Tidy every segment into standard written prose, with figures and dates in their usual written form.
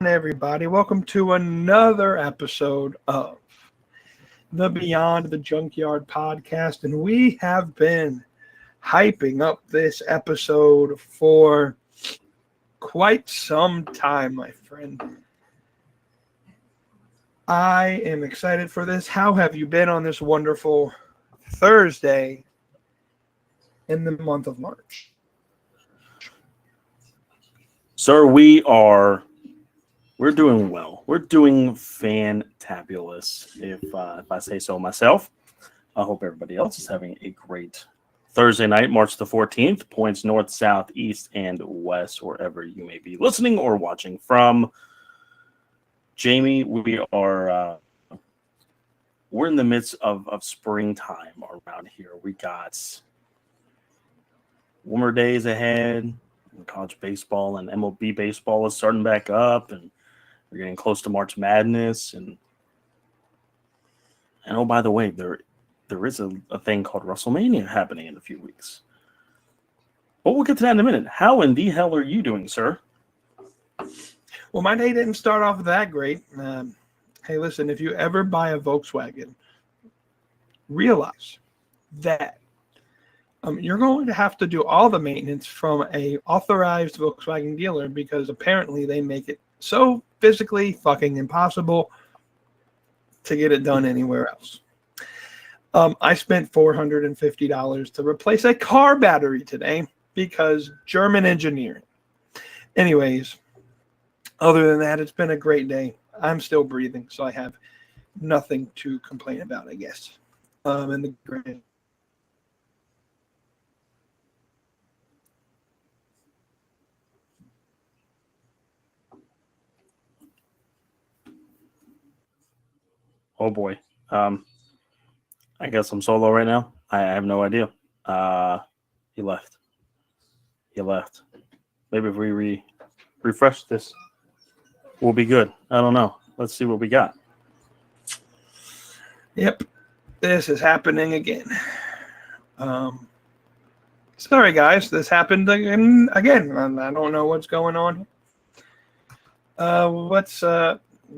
everybody. Welcome to another episode of the Beyond the Junkyard podcast. And we have been hyping up this episode for quite some time, my friend. I am excited for this. How have you been on this wonderful Thursday in the month of March? Sir, we're doing well. We're doing fantabulous, if I say so myself. I hope everybody else is having a great Thursday night, March the 14th. Points north, south, east, and west, wherever you may be listening or watching from. Jamie, we're in the midst of springtime around here. We got warmer days ahead. College baseball and MLB baseball is starting back up, and we're getting close to March Madness. And oh, by the way, there is a thing called WrestleMania happening in a few weeks. But we'll get to that in a minute. How in the hell are you doing, sir? Well, my day didn't start off that great. Hey, listen, if you ever buy a Volkswagen, realize that you're going to have to do all the maintenance from a authorized Volkswagen dealer because apparently they make it so physically fucking impossible to get it done anywhere else. I spent $450 to replace a car battery today because German engineering. Anyways, other than that, it's been a great day. I'm still breathing, so I have nothing to complain about, I guess. In the grand. Oh boy. I guess I'm solo right now. I have no idea. He left. Maybe if we refresh this, we'll be good. I don't know. Let's see what we got. Yep. This is happening again. Sorry, guys. This happened again. I don't know what's going on.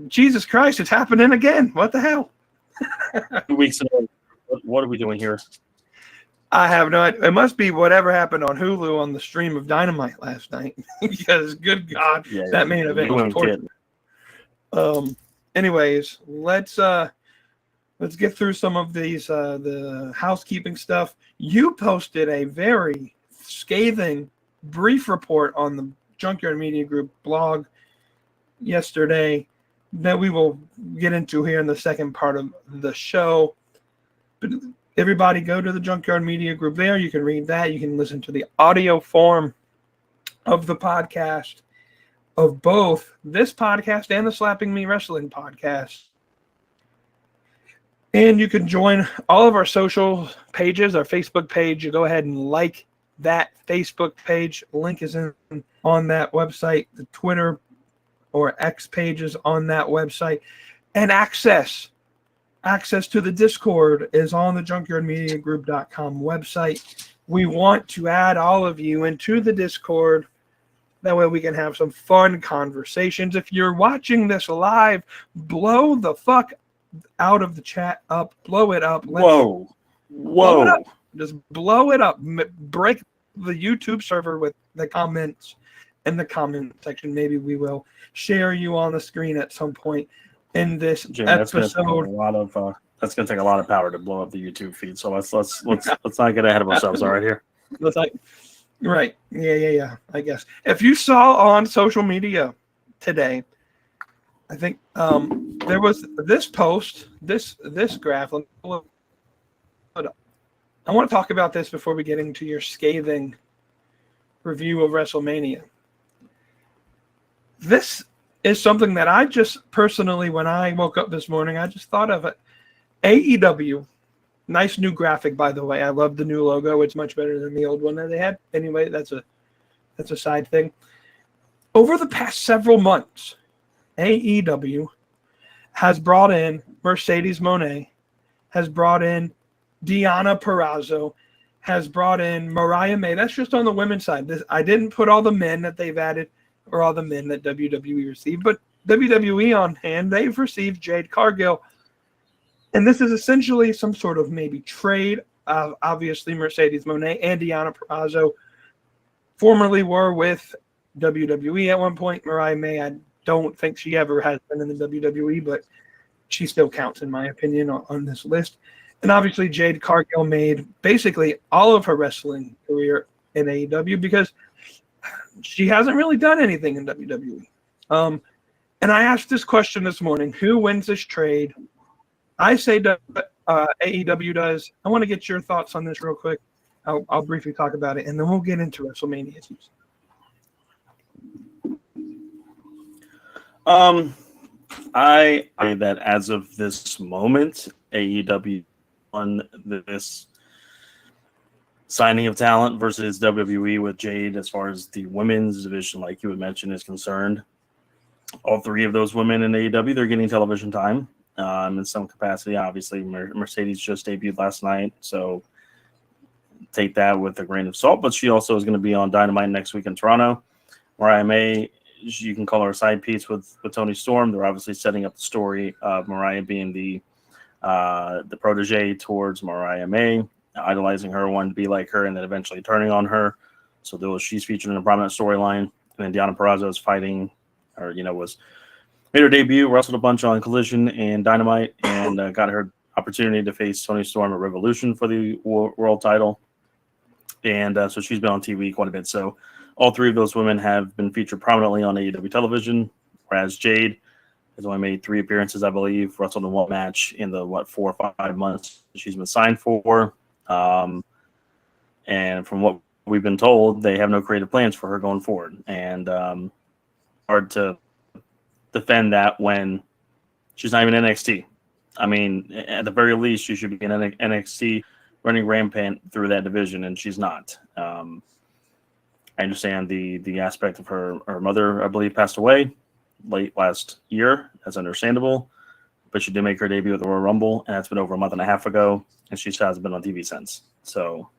Jesus Christ, it's happening again. What the hell? 2 weeks ago. What are we doing here? I have no idea. It must be whatever happened on Hulu on the stream of Dynamite last night. Because, good God, that main event was torture. Anyways, let's get through some of these the housekeeping stuff. You posted a very scathing brief report on the Junkyard Media Group blog yesterday that we will get into here in the second part of the show. But everybody go to the Junkyard Media Group there. You can read that. You can listen to the audio form of the podcast of both this podcast and the Slapping Me Wrestling podcast. And you can join all of our social pages, our Facebook page. You go ahead and like that Facebook page. Link is on that website. The Twitter or X pages on that website. And access to the Discord is on the junkyardmediagroup.com website. We want to add all of you into the Discord. That way we can have some fun conversations. If you're watching this live, blow the fuck out of the chat up. Blow it up. Whoa. Blow it up. Just blow it up. Break the YouTube server with the comments in the comment section. Maybe we will share you on the screen at some point in this episode. That's going to take a lot of power to blow up the YouTube feed. So let's not get ahead of ourselves. All right, here. Right. Yeah. I guess if you saw on social media today, I think there was this post, this graph. Let me pull it up. I want to talk about this before we get into your scathing review of WrestleMania. This is something that I just personally, when I woke up this morning, I just thought of it. AEW, nice new graphic, by the way. I love the new logo. It's much better than the old one that they had. Anyway, that's a side thing. Over the past several months, AEW has brought in Mercedes Moné, has brought in Deonna Purrazzo, has brought in Mariah May. That's just on the women's side. I didn't put all the men that they've added or all the men that WWE received, but WWE on hand, they've received Jade Cargill. And this is essentially some sort of maybe trade. Obviously, Mercedes Moné and Deonna Purrazzo formerly were with WWE at one point. Mariah May, I don't think she ever has been in the WWE, but she still counts, in my opinion, on this list. And obviously, Jade Cargill made basically all of her wrestling career in AEW because she hasn't really done anything in WWE. And I asked this question this morning: who wins this trade? I say AEW does. I want to get your thoughts on this real quick. I'll briefly talk about it, and then we'll get into WrestleMania. I say that as of this moment, AEW won this signing of talent versus WWE with Jade as far as the women's division, like you had mentioned, is concerned. All three of those women in AEW, they're getting television time in some capacity. Obviously, Mercedes just debuted last night, so take that with a grain of salt. But she also is going to be on Dynamite next week in Toronto. Mariah May, you can call her a side piece with Toni Storm. They're obviously setting up the story of Mariah being the protege towards Mariah May, idolizing her, wanting to be like her, and then eventually turning on her. So she's featured in a prominent storyline. And then Deonna Purrazzo is fighting, or made her debut, wrestled a bunch on Collision and Dynamite, and got her opportunity to face Toni Storm at Revolution for the world title. And so she's been on TV quite a bit. So all three of those women have been featured prominently on AEW television, whereas Jade has only made 3 appearances, I believe, wrestled in 1 match in the 4 or 5 months she's been signed for. And from what we've been told, they have no creative plans for her going forward. And hard to defend that when she's not even NXT. I mean, at the very least, she should be in NXT running rampant through that division, and she's not. I understand the aspect of her mother, I believe, passed away late last year. That's understandable. But she did make her debut at the Royal Rumble, and that's been over a month and a half ago, and she hasn't been on TV since. So,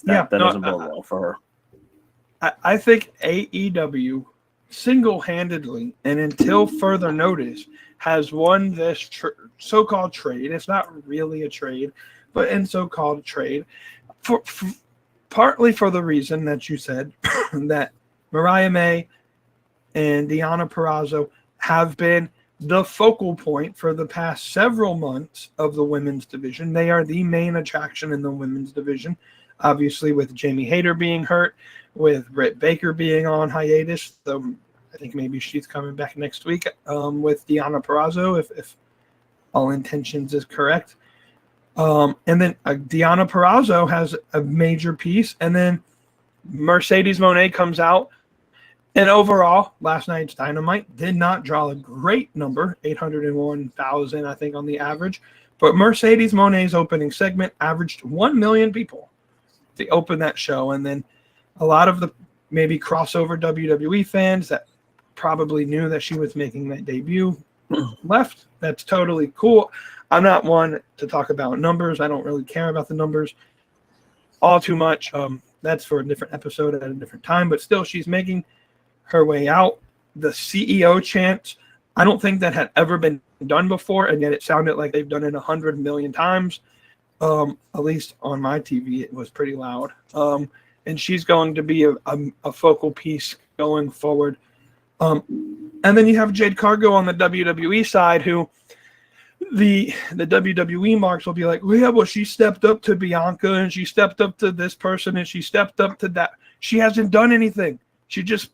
that doesn't bode well for her. I think AEW single-handedly and until further notice has won this so-called trade. It's not really a trade, but in so-called trade, partly for the reason that you said that Mariah May and Deonna Purrazzo have been the focal point for the past several months of the women's division. They are the main attraction in the women's division, obviously with Jamie Hayter being hurt, with Britt Baker being on hiatus, though I think maybe she's coming back next week, with Deonna Purrazzo, if all intentions is correct. And then Deonna Purrazzo has a major piece, and then Mercedes Moné comes out. And overall, last night's Dynamite did not draw a great number, 801,000, I think, on the average. But Mercedes Moné's opening segment averaged 1 million people to open that show. And then a lot of the maybe crossover WWE fans that probably knew that she was making that debut left. That's totally cool. I'm not one to talk about numbers. I don't really care about the numbers all too much. That's for a different episode at a different time. But still, she's making her way out. The CEO chant, I don't think that had ever been done before, and yet it sounded like they've done it 100 million times. At least on my TV, it was pretty loud. And she's going to be a focal piece going forward. And then you have Jade Cargill on the WWE side, who the WWE marks will be like, well, yeah, well, she stepped up to Bianca, and she stepped up to this person, and she stepped up to that. She hasn't done anything. She just,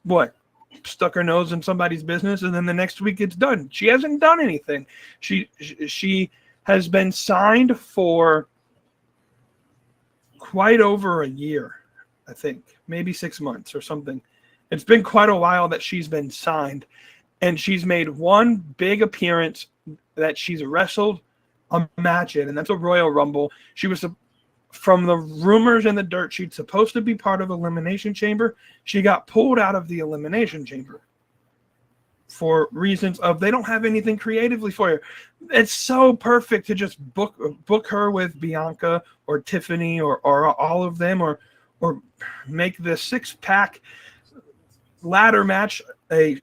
stuck her nose in somebody's business, and then the next week it's done. She hasn't done anything. She has been signed for quite over a year, I think, maybe 6 months or something. It's been quite a while that she's been signed, and she's made one big appearance that she's wrestled a match in, and that's a Royal Rumble. She was, from the rumors in the dirt, she's supposed to be part of Elimination Chamber. She got pulled out of the Elimination Chamber for reasons of they don't have anything creatively for her. It's so perfect to just book her with Bianca or Tiffany or all of them, or make the 6-pack ladder match, a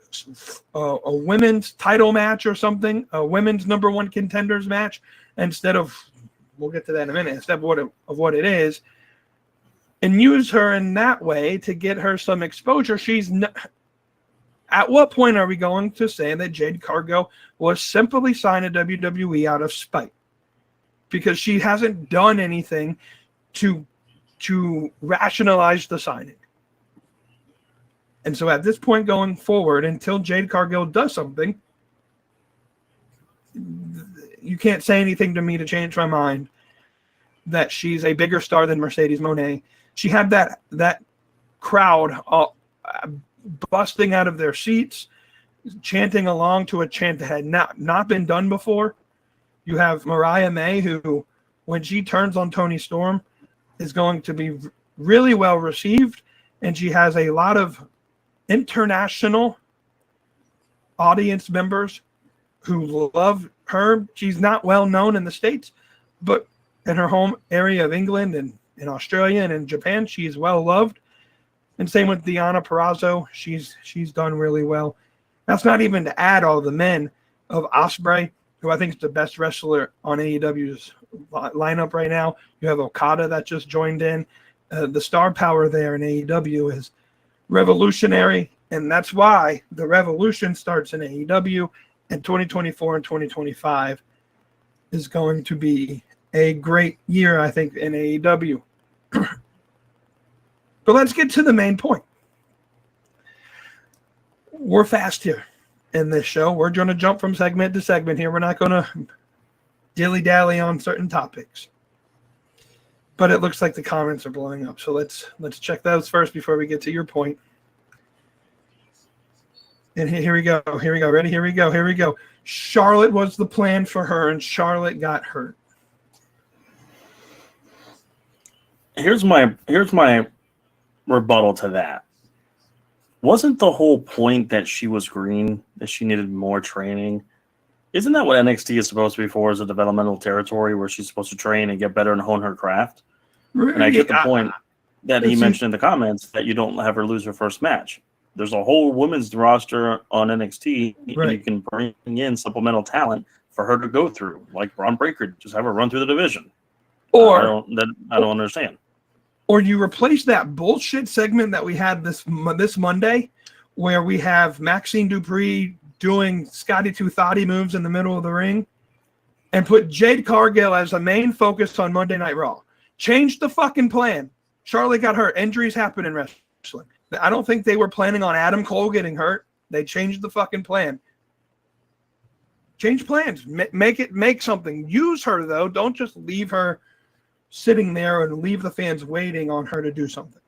women's title match or something, a women's number one contenders match, instead of, we'll get to that in a minute, instead of what it is, and use her in that way to get her some exposure. At what point are we going to say that Jade Cargill was simply signed to WWE out of spite? Because she hasn't done anything to rationalize the signing. And so at this point going forward, until Jade Cargill does something, you can't say anything to me to change my mind that she's a bigger star than Mercedes Moné. She had that crowd busting out of their seats, chanting along to a chant that had not been done before. You have Mariah May, who, when she turns on Toni Storm, is going to be really well received, and she has a lot of international audience members who love her. She's not well known in the States, but in her home area of England and in Australia and in Japan, she is well loved. And same with Deonna Purrazzo. She's done really well. That's not even to add all the men of Ospreay, who I think is the best wrestler on AEW's lineup right now. You have Okada that just joined in. The star power there in AEW is revolutionary, and that's why the revolution starts in AEW, and 2024 and 2025 is going to be a great year, I think, in AEW. But let's get to the main point. We're fast here in this show. We're going to jump from segment to segment here. We're not going to dilly-dally on certain topics. But it looks like the comments are blowing up. So let's check those first before we get to your point. And here we go. Here we go. Ready? Here we go. Here we go. Charlotte was the plan for her, and Charlotte got hurt. Here's my rebuttal to that. Wasn't the whole point that she was green, that she needed more training? Isn't that what NXT is supposed to be for, as a developmental territory where she's supposed to train and get better and hone her craft? And I get the point that he mentioned in the comments that you don't have her lose her first match. There's a whole women's roster on NXT, and you can bring in supplemental talent for her to go through, like Braun Breaker. Just have her run through the division. Or I don't understand. Or you replace that bullshit segment that we had this Monday, where we have Maxine Dupree doing Scotty 2 Thotty moves in the middle of the ring, and put Jade Cargill as the main focus on Monday Night Raw. Change the fucking plan. Charlotte got hurt. Injuries happen in wrestling. I don't think they were planning on Adam Cole getting hurt. They changed the fucking plan. Change plans. Make something. Use her, though. Don't just leave her sitting there and leave the fans waiting on her to do something.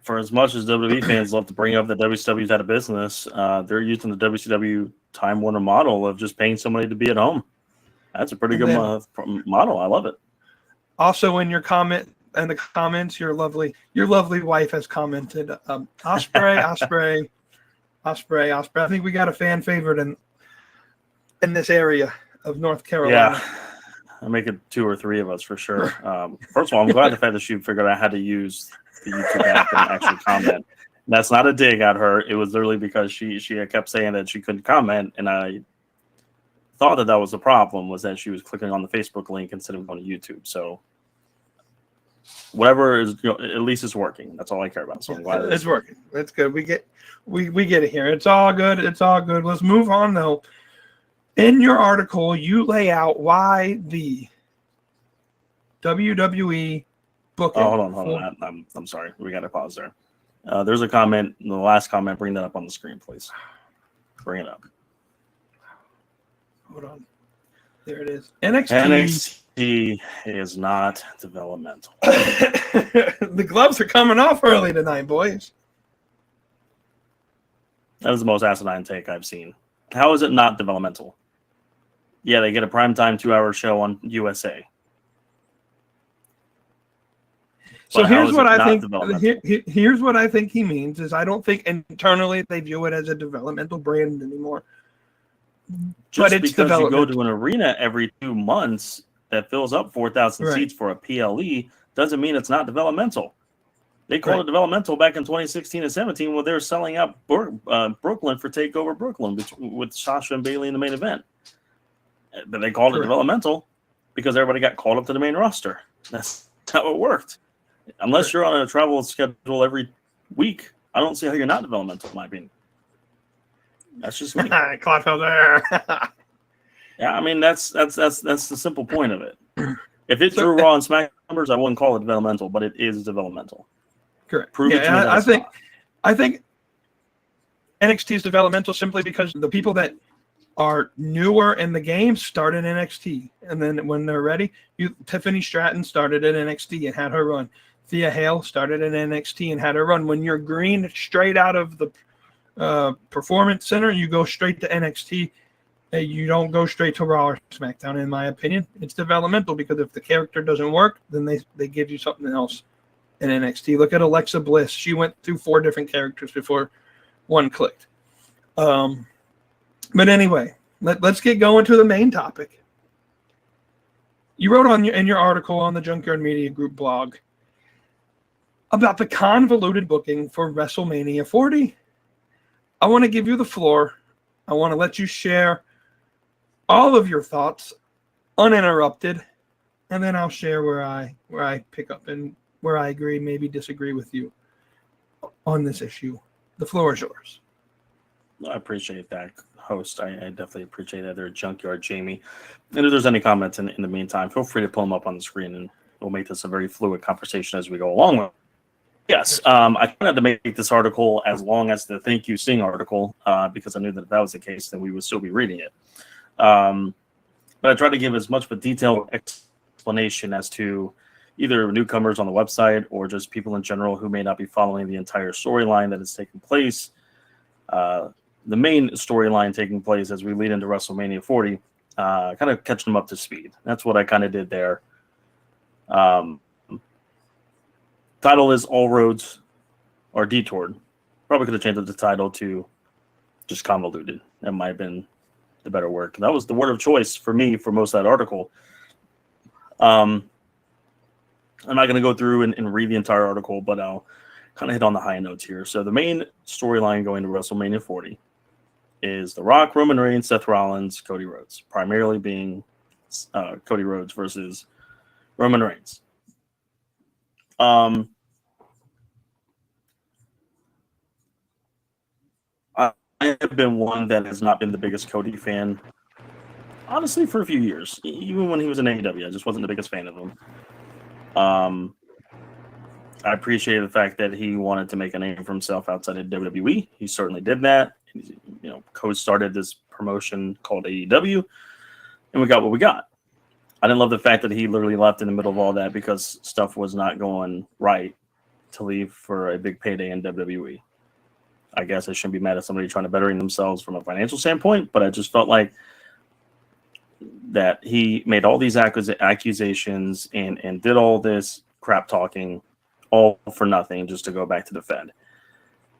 For as much as WWE fans love to bring up that WCW's out of business, they're using the WCW Time Warner model of just paying somebody to be at home. That's a pretty good model. I love it. Also, in your comment, in the comments, your lovely wife has commented, Ospreay. I think we got a fan favorite in this area of North Carolina. Yeah. I'll make it 2 or 3 of us for sure. First of all, I'm glad the fact that she figured out how to use the YouTube app and actually comment. That's not a dig at her. It was literally because she kept saying that she couldn't comment, and I thought that was the problem, was that she was clicking on the Facebook link instead of going to YouTube. So whatever is, at least it's working. That's all I care about. So I'm glad it's working. That's good. We get it here. It's all good. It's all good. Let's move on though. In your article, you lay out why the WWE booking. Oh, hold on. I'm sorry. We got to pause there. There's a comment. The last comment. Bring that up on the screen, please. Bring it up. Hold on. There it is. NXT is not developmental. The gloves are coming off early tonight, boys. That is the most asinine take I've seen. How is it not developmental? Yeah, they get a primetime 2-hour show on USA. So here's what I think. Here's what I think he means is I don't think internally they view it as a developmental brand anymore. Just but it's because you go to an arena every 2 months that fills up 4,000 seats for a PLE doesn't mean it's not developmental. They called it developmental back in 2016 and 17 when they were selling out Brooklyn for TakeOver Brooklyn with Sasha and Bailey in the main event. But they called it developmental because everybody got called up to the main roster. That's how it worked. Unless you're on a travel schedule every week, I don't see how you're not developmental, in my opinion. That's just me. there. Yeah, I mean that's the simple point of it. If it's Drew Raw and Smack numbers, I wouldn't call it developmental, but it is developmental. Correct. Prove it to me. I think NXT is developmental simply because the people that are newer in the game started in NXT, and then when they're ready, Tiffany Stratton started in NXT and had her run. Thea Hale started in NXT and had her run. When you're green straight out of the Performance Center, you go straight to NXT. You don't go straight to Raw or SmackDown, in my opinion. It's developmental because if the character doesn't work, then they give you something else in NXT. Look at Alexa Bliss. She went through 4 different characters before one clicked. But anyway, let's get going to the main topic. You wrote in your article on the Junkyard Media Group blog about the convoluted booking for WrestleMania 40. I want to give you the floor. I want to let you share all of your thoughts uninterrupted, and then I'll share where I pick up and where I agree, maybe disagree with you on this issue. The floor is yours. I appreciate that, host. I definitely appreciate that. They're Junkyard Jamie. And if there's any comments in the meantime, feel free to pull them up on the screen, and we'll make this a very fluid conversation as we go along with. Yes, I wanted to make this article as long as the Thank You Sing article because I knew that if that was the case, then we would still be reading it. But I tried to give as much of a detailed explanation as to either newcomers on the website or just people in general who may not be following the entire storyline that is taking place. The main storyline taking place as we lead into WrestleMania 40, kind of catching them up to speed. That's what I kind of did there. Title is All Roads Are Detoured. Probably could have changed the title to just Convoluted. That might have been the better word. That was the word of choice for me for most of that article. I'm not going to go through and read the entire article, but I'll kind of hit on the high notes here. So the main storyline going to WrestleMania 40 is The Rock, Roman Reigns, Seth Rollins, Cody Rhodes, primarily being Cody Rhodes versus Roman Reigns. I have been one that has not been the biggest Cody fan, honestly, for a few years. Even when he was in AEW, I just wasn't the biggest fan of him. I appreciated the fact that he wanted to make a name for himself outside of WWE. He certainly did that. Cody started this promotion called AEW, and we got what we got. I didn't love the fact that he literally left in the middle of all that because stuff was not going right to leave for a big payday in WWE. I guess I shouldn't be mad at somebody trying to bettering themselves from a financial standpoint, but I just felt like that he made all these accusations and did all this crap talking all for nothing just to go back to the Fed.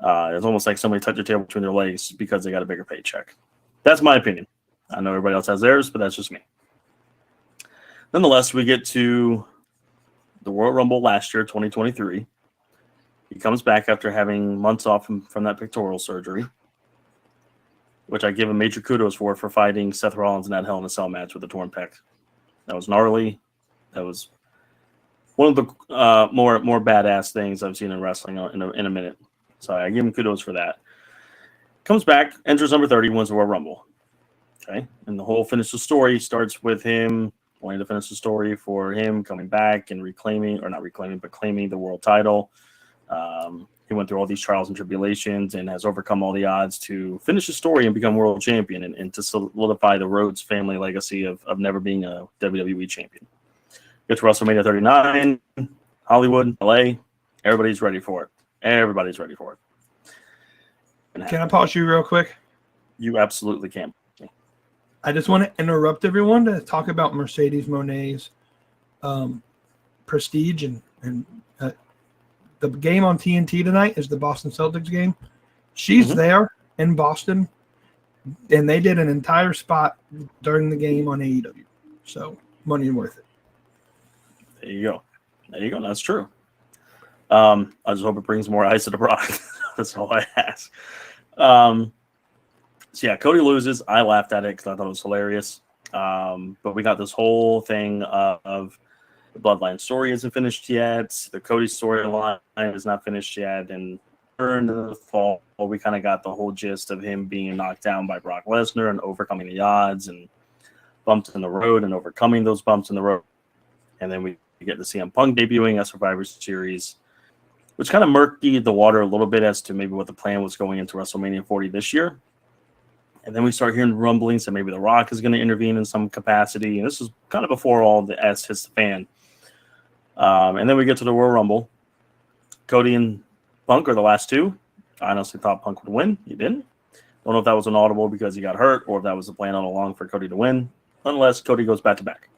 It's almost like somebody tucked their tail between their legs because they got a bigger paycheck. That's my opinion. I know everybody else has theirs, but that's just me. Nonetheless, we get to the Royal Rumble last year, 2023. He comes back after having months off from that pectoral surgery, which I give him major kudos for fighting Seth Rollins in that Hell in a Cell match with a torn pec. That was gnarly. That was one of the more badass things I've seen in wrestling in a minute. So I give him kudos for that. Comes back, enters number 30, wins the Royal Rumble. Okay, and the whole finish the story starts with him wanting to finish the story for him coming back and claiming the world title. He went through all these trials and tribulations and has overcome all the odds to finish the story and become world champion and to solidify the Rhodes family legacy of never being a WWE champion. Get to WrestleMania 39, Hollywood, LA. Everybody's ready for it. Everybody's ready for it. Can I pause you real quick? You absolutely can. I just want to interrupt everyone to talk about Mercedes Moné's prestige and the game on TNT tonight is the Boston Celtics game. She's there in Boston, and they did an entire spot during the game on AEW. So money worth it. There you go. That's true. I just hope it brings more eyes to the product. That's all I ask. So yeah, Cody loses. I laughed at it because I thought it was hilarious. But we got this whole thing of the Bloodline story isn't finished yet. The Cody storyline is not finished yet. And in the fall, we kind of got the whole gist of him being knocked down by Brock Lesnar and overcoming the odds and bumps in the road and overcoming those bumps in the road. And then we get the CM Punk debuting at Survivor Series, which kind of murkied the water a little bit as to maybe what the plan was going into WrestleMania 40 this year. And then we start hearing rumblings that maybe The Rock is going to intervene in some capacity. And this is kind of before all the S hits the fan. And then we get to the Royal Rumble. Cody and Punk are the last two. I honestly thought Punk would win. He didn't. Don't know if that was an audible because he got hurt or if that was the plan all along for Cody to win, unless Cody goes back-to-back.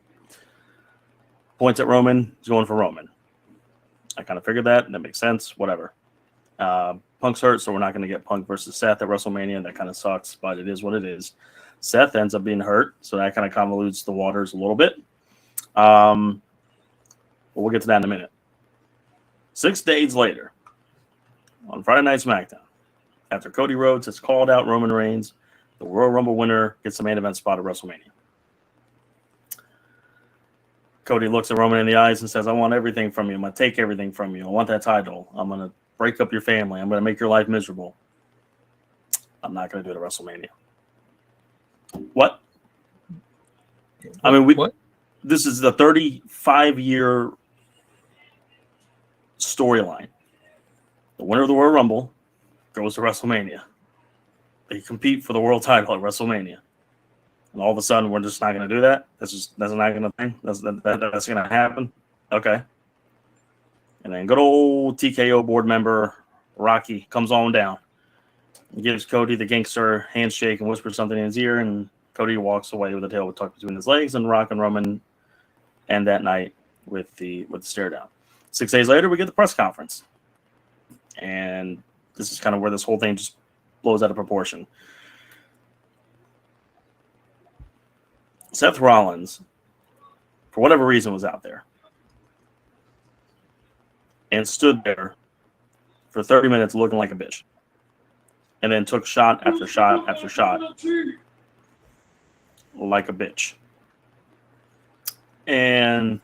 Points at Roman. He's going for Roman. I kind of figured that, and that makes sense. Whatever. Punk's hurt, so we're not going to get Punk versus Seth at WrestleMania. That kind of sucks, but it is what it is. Seth ends up being hurt, so that kind of convolutes the waters a little bit. But we'll get to that in a minute. 6 days later, on Friday Night SmackDown, after Cody Rhodes has called out Roman Reigns, the Royal Rumble winner gets the main event spot at WrestleMania. Cody looks at Roman in the eyes and says, I want everything from you. I'm going to take everything from you. I want that title. I'm going to break up your family. I'm going to make your life miserable. I'm not going to do it at WrestleMania. What? I mean, what? This is the 35-year storyline. The winner of the Royal Rumble goes to WrestleMania. They compete for the world title at WrestleMania. And all of a sudden, we're just not going to do that. That's not going to thing. That's going to happen. Okay. And then good old TKO board member Rocky comes on down. He gives Cody the gangster handshake and whispers something in his ear, and Cody walks away with a tail tucked between his legs. And Rock and Roman end that night with the stare down. 6 days later, we get the press conference, and this is kind of where this whole thing just blows out of proportion. Seth Rollins, for whatever reason, was out there and stood there for 30 minutes looking like a bitch, and then took shot after shot after shot like a bitch. And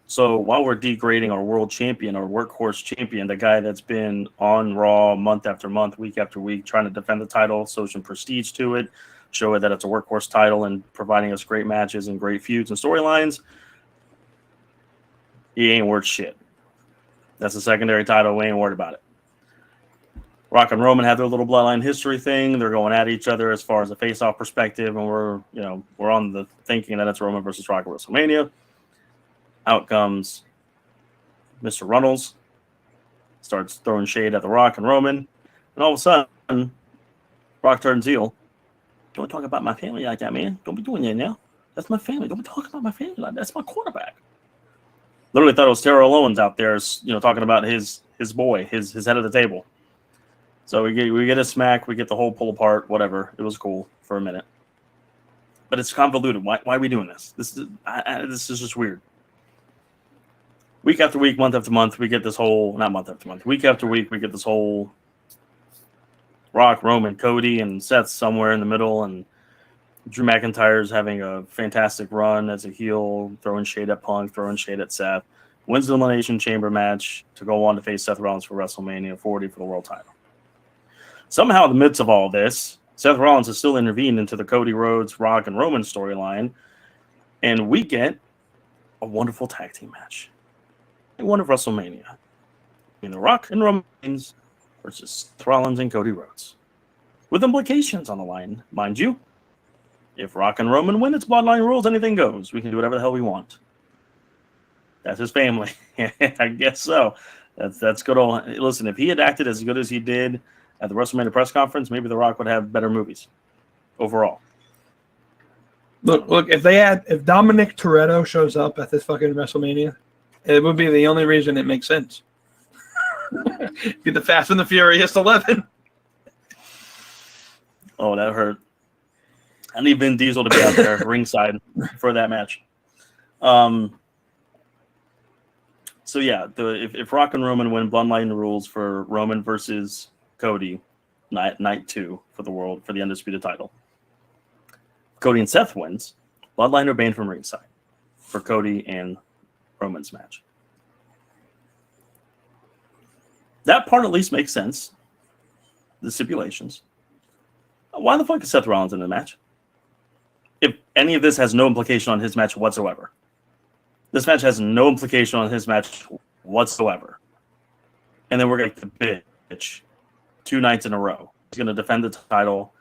so while we're degrading our world champion, our workhorse champion, the guy that's been on Raw month after month, week after week, trying to defend the title, show some prestige to it, show it that it's a workhorse title and providing us great matches and great feuds and storylines, he ain't worth shit. That's a secondary title. We ain't worried about it. Rock and Roman have their little bloodline history thing. They're going at each other as far as a face-off perspective, and we're on the thinking that it's Roman versus Rock at WrestleMania. Out comes Mr. Runnels, starts throwing shade at The Rock and Roman, and all of a sudden, Rock turns heel. Don't talk about my family like that, man. Don't be doing that now. That's my family. Don't be talking about my family like that. That's my quarterback. Literally thought it was Terrell Owens out there, talking about his boy, his head of the table. So we get a smack, we get the whole pull apart, whatever. It was cool for a minute, but it's convoluted. Why are we doing this? This is just weird. Week after week, month after month, we get this whole not month after month, week after week, we get this whole Rock, Roman, Cody, and Seth somewhere in the middle, and Drew McIntyre's having a fantastic run as a heel, throwing shade at Punk, throwing shade at Seth. Wins the Elimination Chamber match to go on to face Seth Rollins for WrestleMania 40 for the world title. Somehow, in the midst of all this, Seth Rollins has still intervened into the Cody Rhodes, Rock, and Roman storyline, and we get a wonderful tag team match. One of WrestleMania. In The Rock and Roman Reigns versus Seth Rollins and Cody Rhodes. With implications on the line, mind you. If Rock and Roman win, it's bloodline rules, anything goes. We can do whatever the hell we want. That's his family. I guess so. That's good. Listen, if he had acted as good as he did at the WrestleMania press conference, maybe The Rock would have better movies overall. Look. If Dominic Toretto shows up at this fucking WrestleMania, it would be the only reason it makes sense. Be the Fast and the Furious 11. Oh, that hurt. I need Vin Diesel to be out there ringside for that match. So yeah, if Rock and Roman win, Bloodline rules for Roman versus Cody, night 2 for the undisputed title. Cody and Seth wins, Bloodline are banned from ringside for Cody and Roman's match. That part at least makes sense. The stipulations. Why the fuck is Seth Rollins in the match? If any of this has no implication on his match whatsoever. This match has no implication on his match whatsoever. And then we're going to get the bitch 2 nights in a row. He's going to defend the title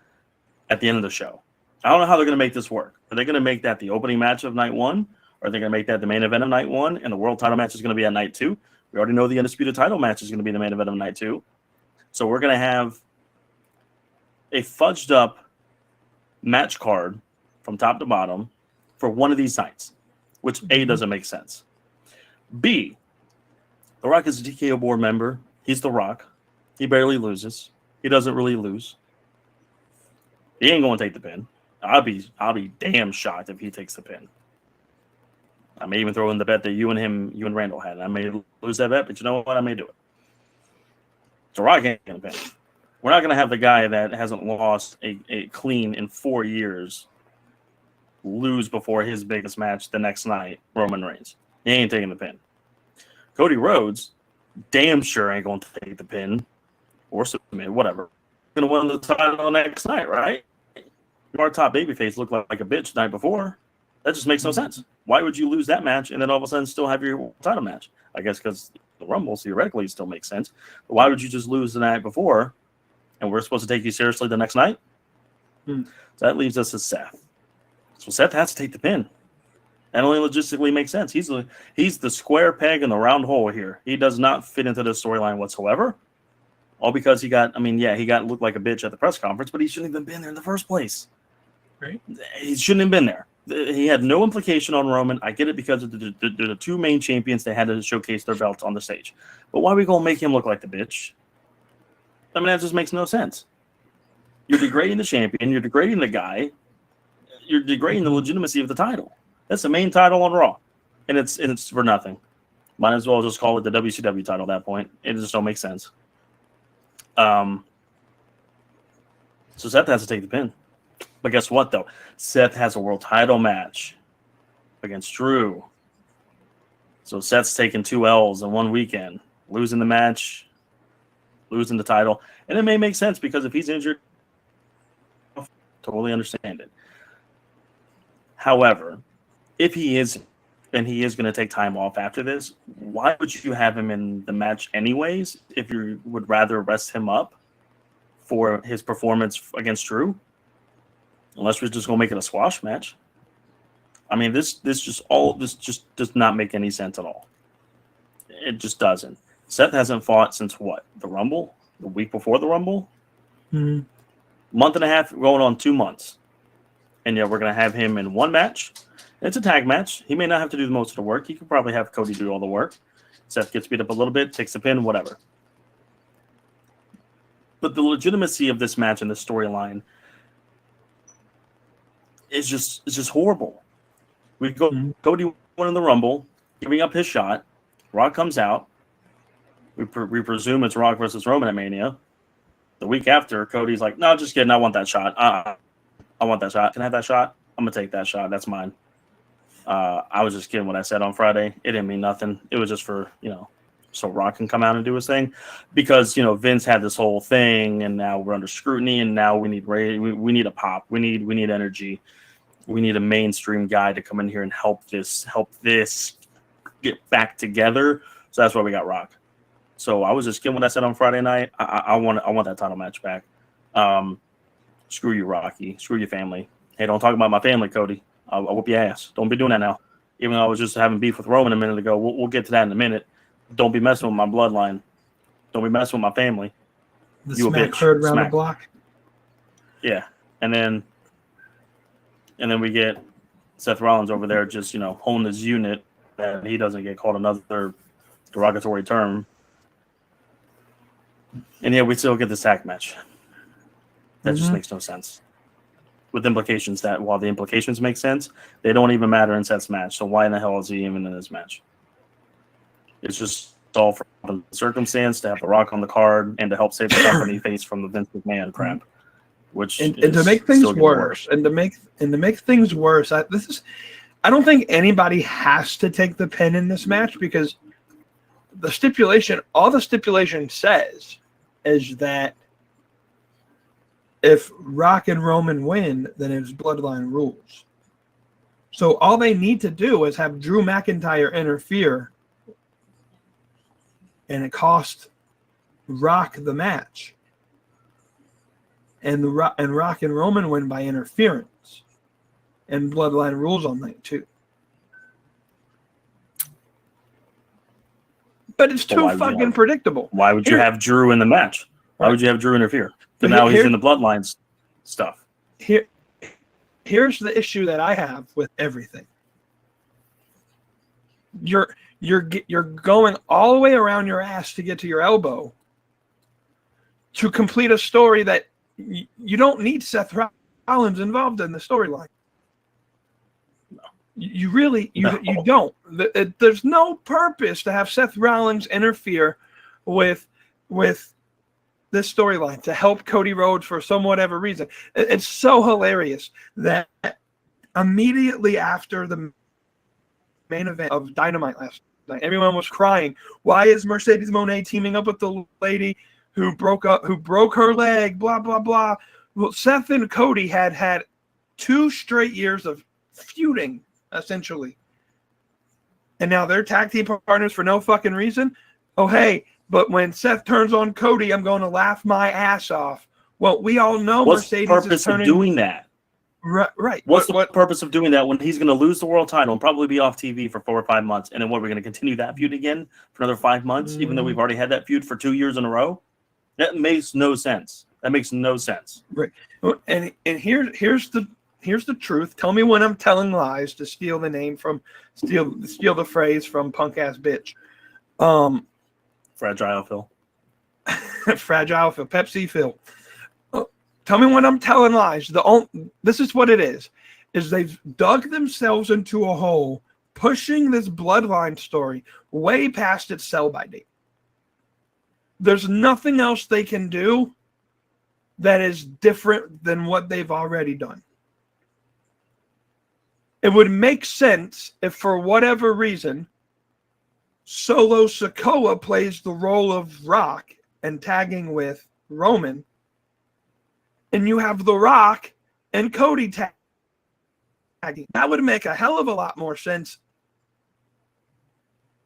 at the end of the show. I don't know how they're going to make this work. Are they going to make that the opening match of night 1? Or are they going to make that the main event of night 1? And the world title match is going to be at night 2? We already know the undisputed title match is going to be the main event of night 2. So we're going to have a fudged up match card from top to bottom for one of these nights, which A, doesn't make sense. B, The Rock is a TKO board member. He's The Rock. He barely loses. He doesn't really lose. He ain't going to take the pin. I'll be damn shocked if he takes the pin. I may even throw in the bet that you and Randall had. I may lose that bet, but you know what? I may do it. The Rock ain't going to pin. We're not going to have the guy that hasn't lost a clean in 4 years lose before his biggest match the next night, Roman Reigns. He ain't taking the pin. Cody Rhodes, damn sure ain't going to take the pin or submit, whatever. Going to win the title next night, right? Our top babyface looked like a bitch the night before. That just makes no sense. Why would you lose that match and then all of a sudden still have your title match? I guess because the Rumble theoretically still makes sense. But why would you just lose the night before and we're supposed to take you seriously the next night? So that leaves us as Seth. So Seth has to take the pin. That only logistically makes sense. He's the square peg in the round hole here. He does not fit into this storyline whatsoever. All because he got looked like a bitch at the press conference, but he shouldn't have been there in the first place. Right? He shouldn't have been there. He had no implication on Roman. I get it because of the 2 main champions. They had to showcase their belts on the stage. But why are we going to make him look like the bitch? I mean, that just makes no sense. You're degrading the champion. You're degrading the guy. You're degrading the legitimacy of the title. That's the main title on Raw. And it's for nothing. Might as well just call it the WCW title at that point. It just don't make sense. So Seth has to take the pin. But guess what, though? Seth has a world title match against Drew. So Seth's taking 2 L's in 1 weekend. Losing the match, losing the title. And it may make sense because if he's injured, totally understand it. However, if he is, and he is going to take time off after this, why would you have him in the match anyways if you would rather rest him up for his performance against Drew? Unless we're just going to make it a squash match. I mean, this just does not make any sense at all. It just doesn't. Seth hasn't fought since what? The Rumble? The week before the Rumble? Mm-hmm. Month and a half, going on 2 months. And yeah, we're going to have him in 1 match. It's a tag match. He may not have to do the most of the work. He could probably have Cody do all the work. Seth gets beat up a little bit, takes the pin, whatever. But the legitimacy of this match and this storyline is just horrible. We go Cody winning the Rumble, giving up his shot. Rock comes out. We presume it's Rock versus Roman at Mania. The week after, Cody's like, "No, just kidding. I want that shot. I want that shot. Can I have that shot? I'm gonna take that shot. That's mine." I was just kidding what I said on Friday. It didn't mean nothing. It was just for so Rock can come out and do his thing, because Vince had this whole thing, and now we're under scrutiny, and now we need we need a pop. We need energy. We need a mainstream guy to come in here and help this get back together. So that's why we got Rock. So I was just kidding what I said on Friday night. I want that title match back. Screw you, Rocky. Screw your family. Hey, don't talk about my family, Cody. I'll whoop your ass. Don't be doing that now. Even though I was just having beef with Roman a minute ago. We'll get to that in a minute. Don't be messing with my bloodline. Don't be messing with my family. The smack heard around the block. Yeah. And then we get Seth Rollins over there just, holding his unit that he doesn't get called another derogatory term. And yeah, we still get this tag match. That just makes no sense. With implications that, while the implications make sense, they don't even matter in Seth's match. So why in the hell is he even in this match? It's just all for the circumstance to have The Rock on the card and to help save the company face from the Vince McMahon crap. Which and to make things worse, and to make things worse, I don't think anybody has to take the pin in this match, because all the stipulation says is that if Rock and Roman win, then it's Bloodline rules. So all they need to do is have Drew McIntyre interfere, and it cost Rock the match. And Rock and Roman win by interference, and Bloodline rules on night 2. But it's too fucking predictable. Why would you have Drew in the match? Why would you have Drew interfere? But now he's in the Bloodline stuff. Here's the issue that I have with everything. You're going all the way around your ass to get to your elbow to complete a story that you don't need Seth Rollins involved in the storyline. No. You don't. There's no purpose to have Seth Rollins interfere with this storyline to help Cody Rhodes for some whatever reason. It's so hilarious that immediately after the main event of Dynamite last night, everyone was crying. Why is Mercedes Moné teaming up with the lady who broke her leg, blah, blah, blah. Well, Seth and Cody had 2 straight years of feuding, essentially. And now they're tag team partners for no fucking reason. Oh, hey, but when Seth turns on Cody, I'm going to laugh my ass off. Well, we all know Mercedes is turning... What's the purpose of doing that? Right. What's the purpose of doing that when he's going to lose the world title and probably be off TV for 4 or 5 months? And then what, we're going to continue that feud again for another 5 months, even though we've already had that feud for 2 years in a row? That makes no sense. Right. And here's the truth. Tell me when I'm telling lies, to steal the phrase from punk ass bitch. Fragile Phil. Fragile Phil. Pepsi Phil. Tell me when I'm telling lies. This is what it is they've dug themselves into a hole, pushing this Bloodline story way past its sell-by date. There's nothing else they can do that is different than what they've already done. It would make sense if, for whatever reason, Solo Sikoa plays the role of Rock and tagging with Roman, and you have The Rock and Cody tagging. That would make a hell of a lot more sense.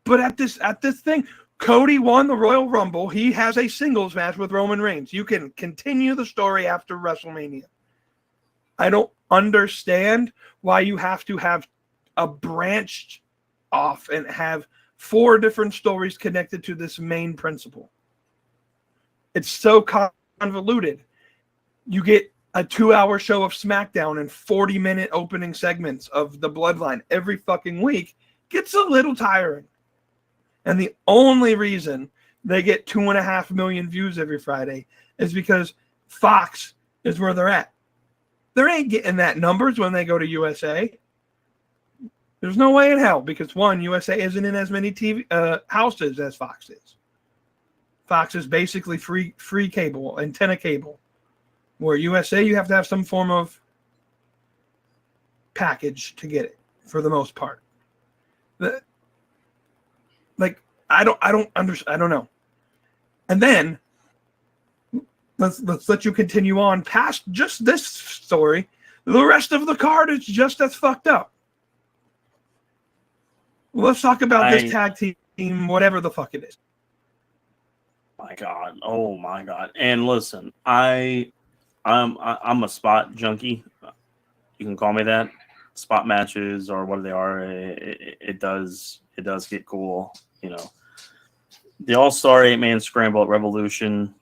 But at this thing, Cody won the Royal Rumble. He has a singles match with Roman Reigns. You can continue the story after WrestleMania. I don't understand why you have to have a branched off and have 4 different stories connected to this main principle. It's so convoluted. You get a 2-hour show of SmackDown and 40-minute opening segments of the Bloodline every fucking week. Gets a little tiring. And the only reason they get 2.5 million views every Friday is because Fox is where they're at. They ain't getting that numbers when they go to USA. There's no way in hell, because one, USA isn't in as many TV houses as Fox is. Fox is basically free cable, antenna cable. Where USA, you have to have some form of package to get it, for the most part. I don't understand. I don't know. And then let's let you continue on past just this story. The rest of the card is just as fucked up. Let's talk about this tag team, whatever the fuck it is. My God. Oh my God. And listen, I'm a spot junkie. You can call me that. Spot matches or what they are. It does get cool. You know, the All-Star 8-man scramble at Revolution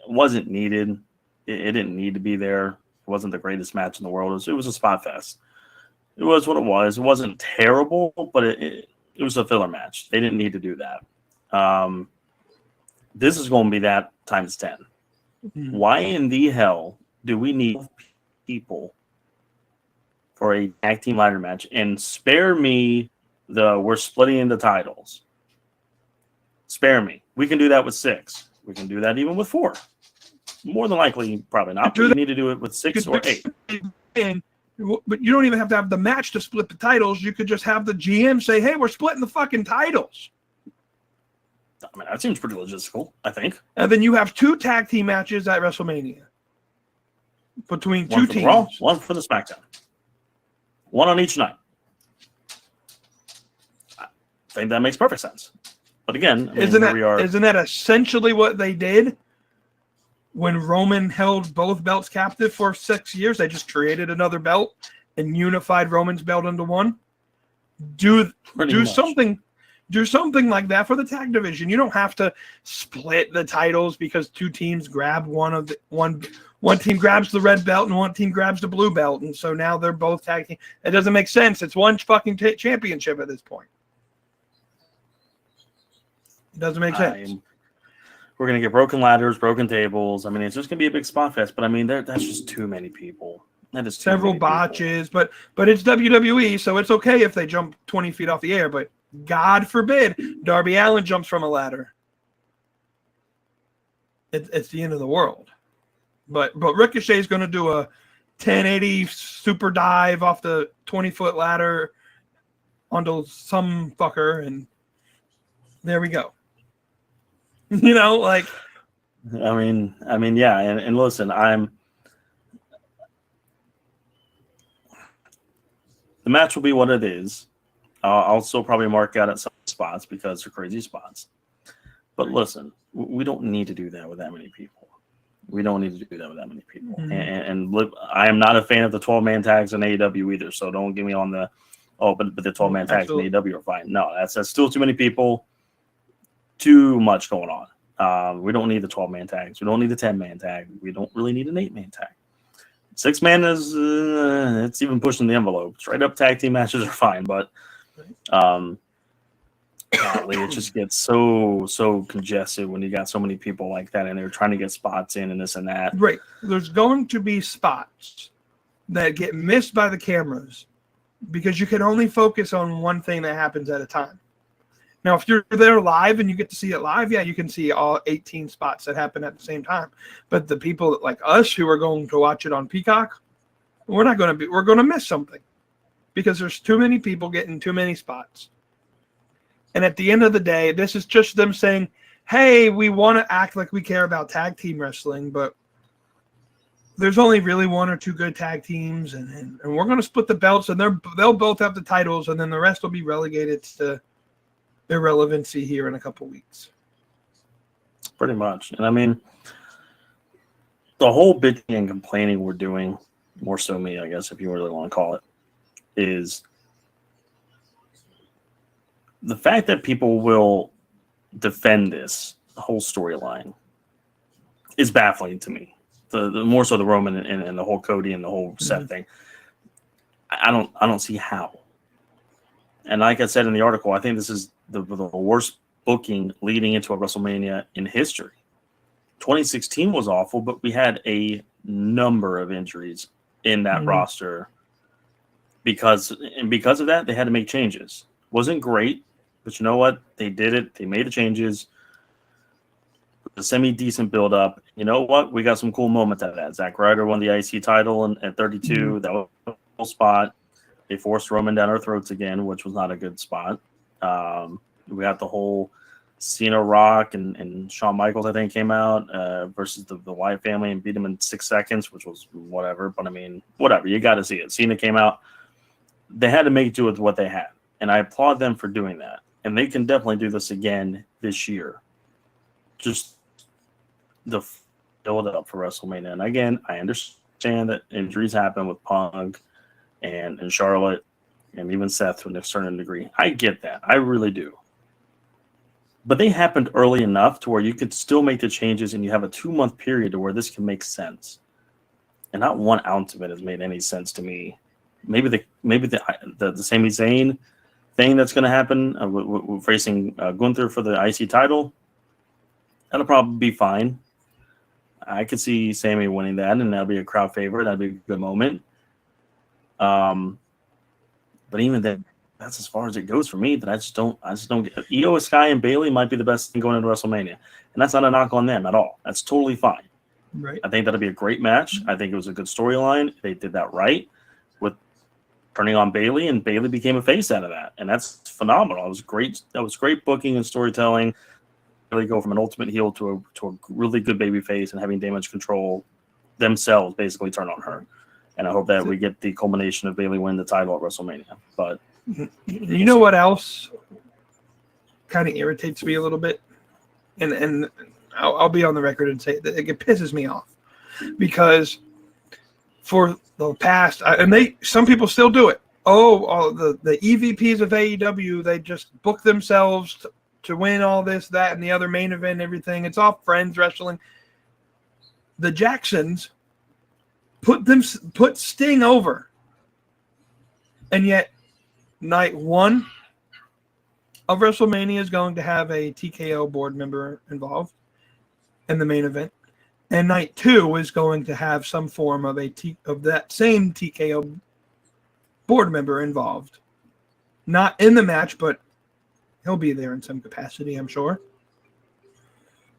wasn't needed. It didn't need to be there. It wasn't the greatest match in the world. It was a spot fest. It was what it was. It wasn't terrible, but it was a filler match. They didn't need to do that. This is going to be that times 10. Mm-hmm. Why in the hell do we need people for a tag team ladder match? And spare me we're splitting into titles. spare me. We can do that with 6. We can do that even with 4. More than likely, probably not. But you need to do it with 6 or 8. But you don't even have to have the match to split the titles. You could just have the GM say, hey, we're splitting the fucking titles. I mean, that seems pretty logistical, I think. And then you have 2 tag team matches at WrestleMania between 2 one for teams. The Raw, one for the SmackDown. 1 on each night. I think that makes perfect sense. But again, I mean, isn't that essentially what they did when Roman held both belts captive for 6 years? They just created another belt and unified Roman's belt into one. Do something like that for the tag division. You don't have to split the titles because 2 teams grab one team grabs the red belt and one team grabs the blue belt, and so now they're both tag team. It doesn't make sense. It's one fucking championship at this point. It doesn't make sense. We're going to get broken ladders, broken tables. I mean, it's just going to be a big spot fest. But I mean, that's just too many people. That is several botches, but it's WWE, so it's okay if they jump 20 feet off the air. But God forbid Darby Allin jumps from a ladder. It's the end of the world. But Ricochet is going to do a 1080 super dive off the 20-foot ladder onto some fucker, and there we go. You know, like. I mean, yeah, and listen, the match will be what it is. I'll still probably mark out at some spots because they're crazy spots. But listen, we don't need to do that with that many people. Mm-hmm. And I am not a fan of the 12-man tags in AEW either. So don't get me on the but the 12-man tags in AEW are fine. No, that's still too many people. Too much going on. We don't need the 12-man tags. We don't need the 10-man tag. We don't really need an 8-man tag. 6-man is it's even pushing the envelope. Straight up tag team matches are fine, but it just gets so congested when you got so many people like that and they're trying to get spots in and this and that. Right. There's going to be spots that get missed by the cameras because you can only focus on one thing that happens at a time. Now, if you're there live and you get to see it live, yeah, you can see all 18 spots that happen at the same time. But the people like us who are going to watch it on Peacock, we're going to miss something because there's too many people getting too many spots. And at the end of the day, this is just them saying, hey, we want to act like we care about tag team wrestling, but there's only really 1 or 2 good tag teams, and we're going to split the belts, and they'll both have the titles, and then the rest will be relegated to irrelevancy here in a couple weeks. Pretty much. And I mean, the whole bitching and complaining we're doing, more so me, I guess, if you really want to call it, is the fact that people will defend this whole storyline is baffling to me. The more so the Roman and the whole Cody and the whole Seth thing. I don't see how. And like I said in the article, I think this is the worst booking leading into a WrestleMania in history. 2016 was awful, but we had a number of injuries in that roster. Because of that, they had to make changes. Wasn't great, but you know what? They did it. They made the changes. A semi-decent build-up. You know what? We got some cool moments out of that. Zack Ryder won the IC title at 32. That was a cool spot. They forced Roman down our throats again, which was not a good spot. We got the whole Cena Rock and Shawn Michaels, I think, came out versus the Wyatt family and beat him in 6 seconds, which was whatever. But, I mean, whatever. You got to see it. Cena came out. They had to make do with what they had. And I applaud them for doing that. And they can definitely do this again this year. Just the build up for WrestleMania. And again, I understand that injuries happen with Punk and Charlotte and even Seth to a certain degree. I get that. I really do. But they happened early enough to where you could still make the changes and you have a 2-month period to where this can make sense. And not 1 ounce of it has made any sense to me. Maybe the Sami Zayn thing that's going to happen with facing Gunther for the IC title, that'll probably be fine. I could see Sami winning that, and that'll be a crowd favorite. That'd be a good moment. But even then, that's as far as it goes for me. That I just don't get. Io Sky and Bailey might be the best thing going into WrestleMania, and that's not a knock on them at all. That's totally fine. Right. I think that'll be a great match. I think it was a good storyline. They did that right with turning on Bailey, and Bailey became a face out of that, and that's phenomenal. It was great. That was great booking and storytelling. Really go from an ultimate heel to a really good baby face, and having Damage Control themselves basically turn on her. And I hope that we get the culmination of Bailey winning the title at WrestleMania. But you know what else kind of irritates me a little bit, and I'll be on the record and say that it pisses me off, because for the past, some people still do it. The EVPs of AEW, they just book themselves to win all this, that, and the other main event, everything. It's all friends wrestling. The Jacksons put Sting over, and yet night 1 of WrestleMania is going to have a TKO board member involved in the main event, and night 2 is going to have some form of that same TKO board member involved, not in the match, but he'll be there in some capacity, I'm sure.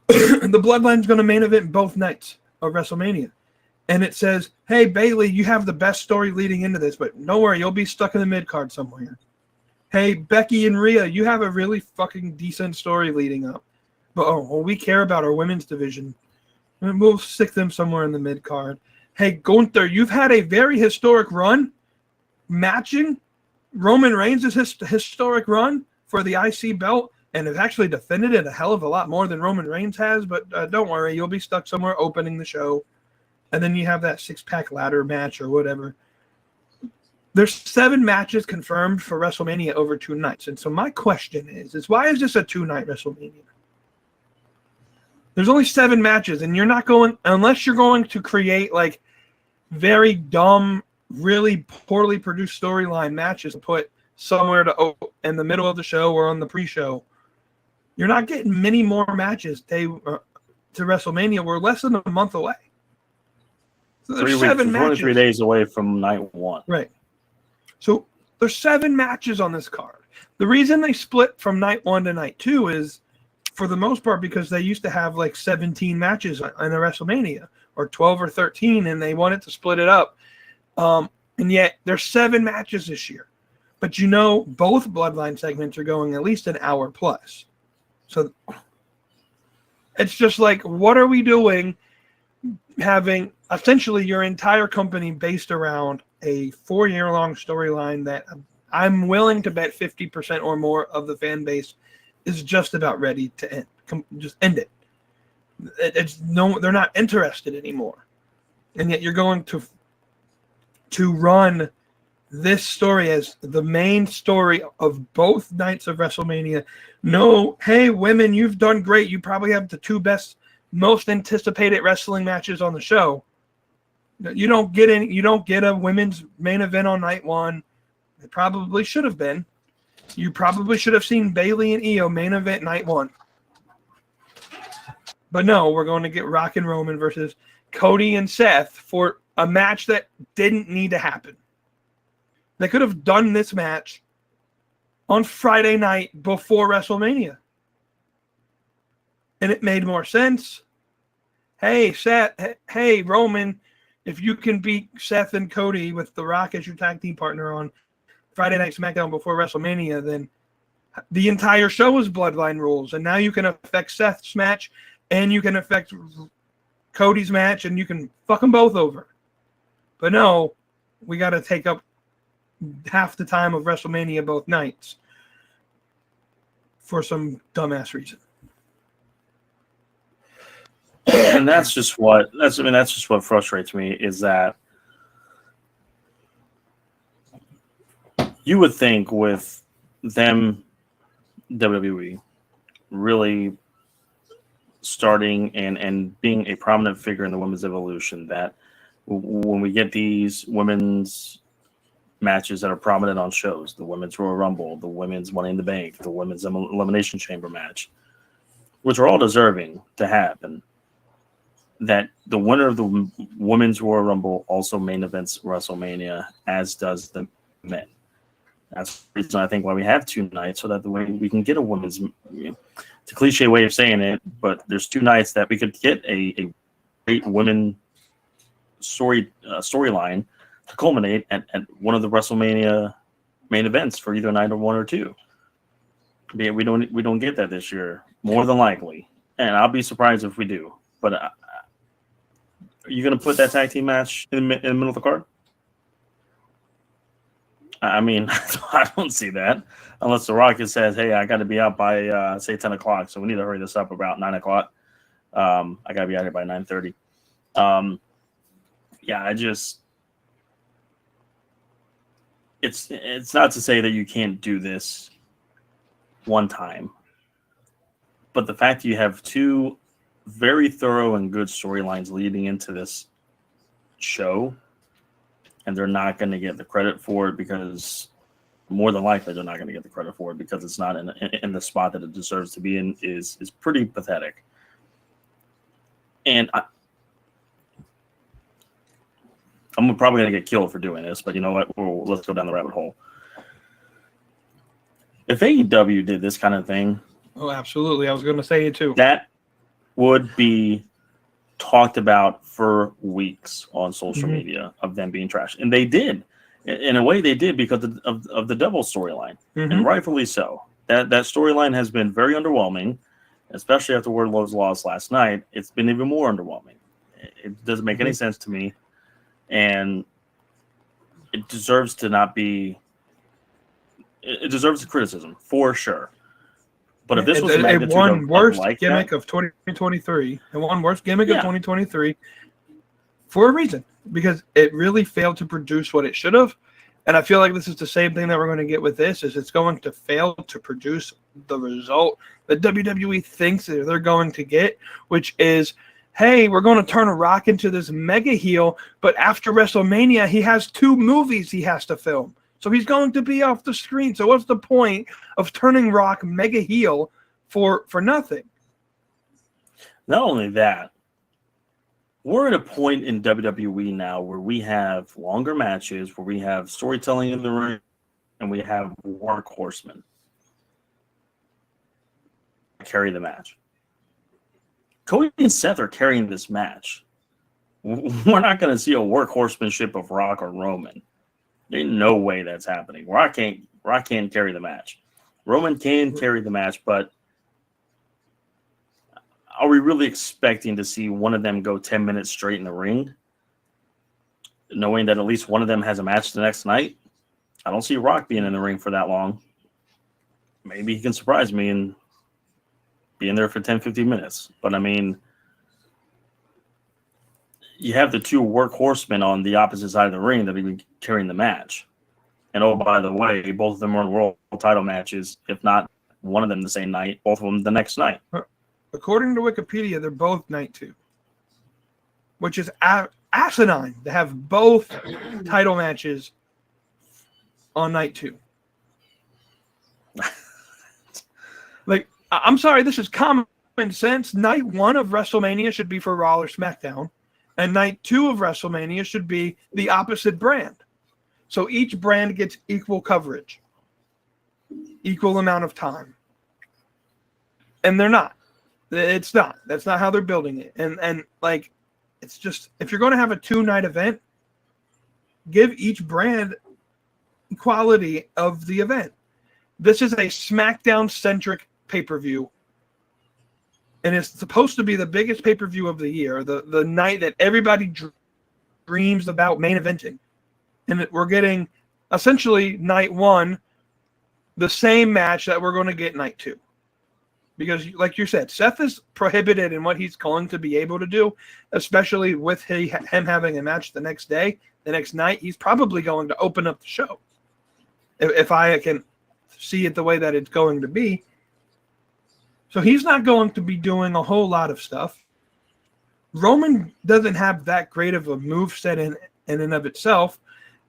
The Bloodline's going to main event both nights of WrestleMania. And it says, hey, Bailey, you have the best story leading into this, but don't worry, you'll be stuck in the mid-card somewhere. Hey, Becky and Rhea, you have a really fucking decent story leading up. But we care about our women's division. And we'll stick them somewhere in the mid-card. Hey, Gunther, you've had a very historic run matching Roman Reigns' historic run for the IC belt, and have actually defended it a hell of a lot more than Roman Reigns has, but don't worry, you'll be stuck somewhere opening the show. And then you have that 6-pack ladder match or whatever. There's 7 matches confirmed for WrestleMania over 2 nights. And so my question is why is this a 2-night WrestleMania? There's only 7 matches, and you're not going, unless you're going to create like very dumb, really poorly produced storyline matches to put somewhere in the middle of the show or on the pre-show. You're not getting many more matches to WrestleMania. We're less than a month away. So there's 7 matches. 23 days away from night 1. Right. So there's 7 matches on this card. The reason they split from night 1 to night 2 is, for the most part, because they used to have like 17 matches in a WrestleMania, or 12 or 13, and they wanted to split it up. And yet there's 7 matches this year. But both Bloodline segments are going at least an hour plus. So it's just like, what are we doing having essentially your entire company based around a 4-year-long storyline that I'm willing to bet 50% or more of the fan base is just about ready to end. Just end it. They're not interested anymore. And yet you're going to run this story as the main story of both nights of WrestleMania. No, hey, women, you've done great. You probably have the 2 best, most anticipated wrestling matches on the show. You don't get a women's main event on night 1. It probably should have been. You probably should have seen Bailey and Io main event night 1. But no, we're going to get Rock and Roman versus Cody and Seth for a match that didn't need to happen. They could have done this match on Friday night before WrestleMania. And it made more sense. Hey, Seth, hey, Roman, if you can beat Seth and Cody with The Rock as your tag team partner on Friday Night SmackDown before WrestleMania, then the entire show is Bloodline rules. And now you can affect Seth's match, and you can affect Cody's match, and you can fuck them both over. But no, we got to take up half the time of WrestleMania both nights for some dumbass reason. And that's just what frustrates me, is that you would think with them, WWE, really starting and being a prominent figure in the women's evolution, that when we get these women's matches that are prominent on shows, the women's Royal Rumble, the women's Money in the Bank, the women's Elimination Chamber match, which are all deserving to happen, that the winner of the women's Royal Rumble also main events WrestleMania, as does the men. That's the reason I think why we have 2 nights, so that the way we can get a women's. It's a cliche way of saying it, but there's 2 nights that we could get a great women storyline to culminate at one of the WrestleMania main events for either night or 1 or 2. We don't get that this year, more than likely, and I'll be surprised if we do. But are you going to put that tag team match in the middle of the card? I mean, I don't see that unless The Rock says, "Hey, I got to be out by say 10 o'clock, so we need to hurry this up about 9 o'clock. I got to be out here by 9:30." Yeah, it's not to say that you can't do this one time, but the fact that you have 2 very thorough and good storylines leading into this show, and they're not going to get the credit for it because more than likely they're not going to get the credit for it because it's not in the spot that it deserves to be in is pretty pathetic. And I'm probably going to get killed for doing this, but you know what? Let's go down the rabbit hole. If AEW did this kind of thing, oh, absolutely. I was going to say it too. That would be talked about for weeks on social media of them being trash. And they did. In a way, they did because of the double storyline, and rightfully so. That storyline has been very underwhelming, especially after Wardlow's loss last night. It's been even more underwhelming. It doesn't make any sense to me, and it deserves to not be. It deserves the criticism for sure. But if this was a one worst gimmick of 2023, and one worst gimmick of 2023 for a reason, because it really failed to produce what it should have. And I feel like this is the same thing that we're going to get with this, is it's going to fail to produce the result that WWE thinks that they're going to get, which is, hey, we're going to turn Rock into this mega heel, but after WrestleMania, he has 2 movies he has to film. So he's going to be off the screen. So what's the point of turning Rock mega heel for nothing? Not only that, we're at a point in WWE now where we have longer matches, where we have storytelling in the ring, and we have workhorsemen carry the match. Cody and Seth are carrying this match. We're not going to see a workhorsemanship of Rock or Roman. There's no way that's happening. Rock can't carry the match. Roman can carry the match, but are we really expecting to see one of them go 10 minutes straight in the ring, knowing that at least one of them has a match the next night? I don't see Rock being in the ring for that long. Maybe he can surprise me and be in there for 10, 15 minutes. But, I mean, you have the 2 workhorsemen on the opposite side of the ring that have been carrying the match. And, oh, by the way, both of them are in world title matches, if not one of them the same night, both of them the next night. According to Wikipedia, they're both night 2, which is asinine to have both title matches on night 2. Like, I'm sorry, this is common sense. Night 1 of WrestleMania should be for Raw or SmackDown, and night 2 of WrestleMania should be the opposite brand. So each brand gets equal coverage, equal amount of time. And they're not. It's not. That's not how they're building it. And like, it's just, if you're going to have a 2-night event, give each brand equality of the event. This is a SmackDown-centric pay-per-view. And it's supposed to be the biggest pay-per-view of the year, the night that everybody dreams about main eventing. And we're getting, essentially, night 1, the same match that we're going to get night 2. Because, like you said, Seth is prohibited in what he's going to be able to do, especially with him having a match the next day, the next night. He's probably going to open up the show. If I can see it the way that it's going to be. So he's not going to be doing a whole lot of stuff. Roman doesn't have that great of a moveset in and of itself.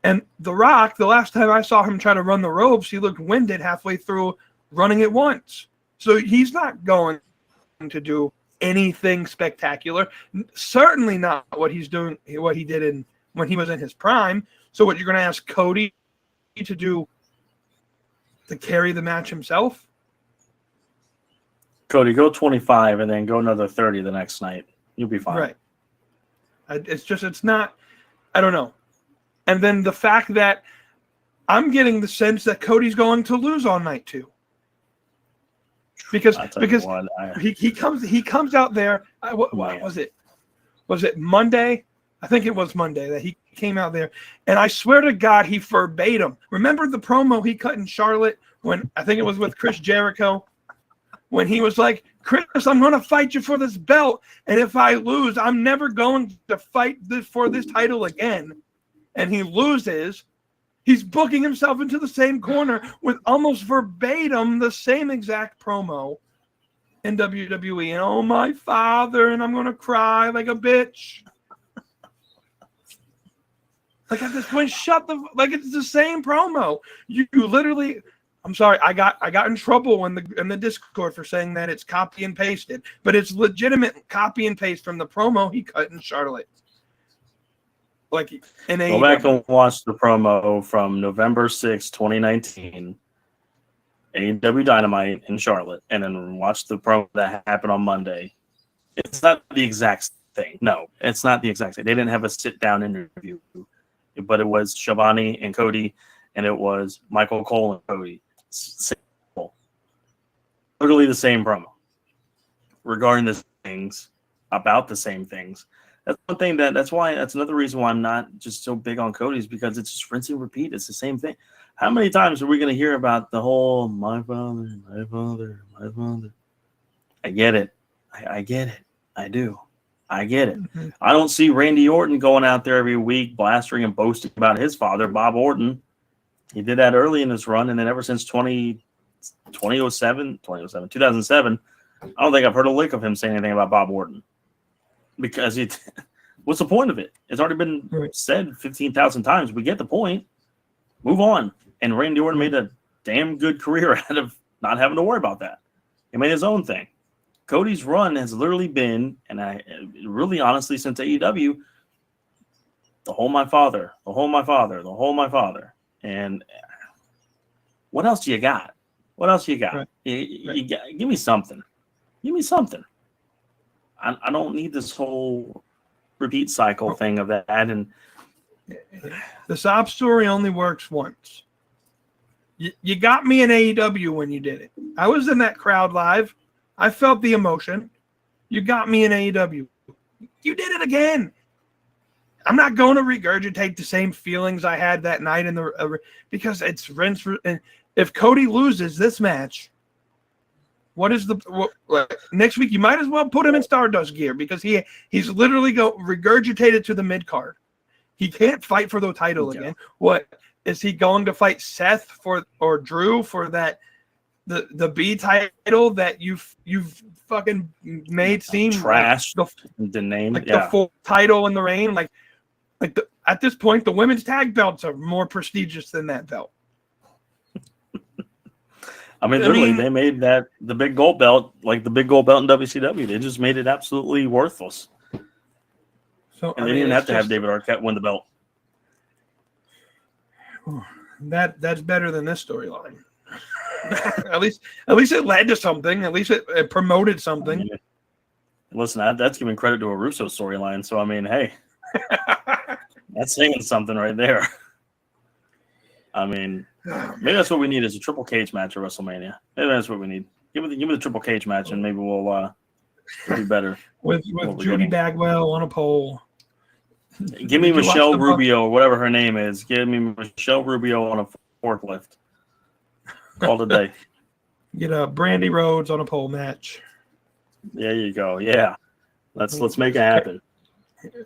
And The Rock, the last time I saw him try to run the ropes, he looked winded halfway through running it once. So he's not going to do anything spectacular. Certainly not what he's doing, what he did when he was in his prime. So what, you're going to ask Cody to do to carry the match himself. Cody, go 25 and then go another 30 the next night. You'll be fine. Right. It's not, I don't know. And then the fact that I'm getting the sense that Cody's going to lose all night too. Because he comes out there. What was it? Was it Monday? I think it was Monday that he came out there, and I swear to God, he verbatim. Remember the promo he cut in Charlotte when I think it was with Chris Jericho, when he was like, "Chris, I'm going to fight you for this belt, and if I lose, I'm never going to fight for this title again." And he loses. He's booking himself into the same corner with almost verbatim the same exact promo in WWE. And oh, my father, and I'm going to cry like a bitch. Like at this point, it's the same promo. You literally, I'm sorry, I got in trouble in the Discord for saying that it's copy and pasted, but it's legitimate copy and paste from the promo he cut in Charlotte. Like in Go back and watch the promo from November 6, 2019, AEW Dynamite in Charlotte, and then watch the promo that happened on Monday. It's not the exact thing. No, it's not the exact thing. They didn't have a sit-down interview, but it was Shivani and Cody, and it was Michael Cole and Cody. Literally the same promo regarding the things, about the same things. That's one thing that's another reason why I'm not just so big on Cody's, because it's just rinse and repeat. It's the same thing. How many times are we going to hear about the whole my father, my father, my father? I get it. I get it. I do. I get it. Mm-hmm. I don't see Randy Orton going out there every week blastering and boasting about his father, Bob Orton. He did that early in his run, and then ever since 2007, I don't think I've heard a lick of him saying anything about Bob Orton. Because what's the point of it? It's already been said 15,000 times. We get the point. Move on. And Randy Orton made a damn good career out of not having to worry about that. He made his own thing. Cody's run has literally been, and I really honestly since AEW, the whole my father, the whole my father, the whole my father. And what else do you got? What else you got? Right. Give me something. Give me something. I don't need this whole repeat cycle thing of that. And the sob story only works once. You got me in AEW when you did it. I was in that crowd live. I felt the emotion. You got me in AEW. You did it again. I'm not going to regurgitate the same feelings I had that night in the because it's rinse. And if Cody loses this match, next week? You might as well put him in Stardust gear because he's literally regurgitated to the mid card. He can't fight for the title again. What is he going to fight Seth or Drew for that the B title that you've fucking made seem trash? Like the name, the full title in the reign, at this point the women's tag belts are more prestigious than that belt. I mean, literally, they made that the big gold belt, like the big gold belt in WCW. They just made it absolutely worthless. So and they didn't have to have David Arquette win the belt. That's better than this storyline. at least it led to something. At least it promoted something. I mean, listen, that's giving credit to a Russo storyline. So I mean, hey, that's saying something right there. I mean, maybe that's what we need is a triple cage match at WrestleMania. Maybe that's what we need. Give me the triple cage match, and maybe we'll be better. with Judy Bagwell on a pole. Give me Michelle Rubio, or whatever her name is. Give me Michelle Rubio on a forklift. All day. Get a Brandy Rhodes on a pole match. There you go. Yeah, let's make it happen.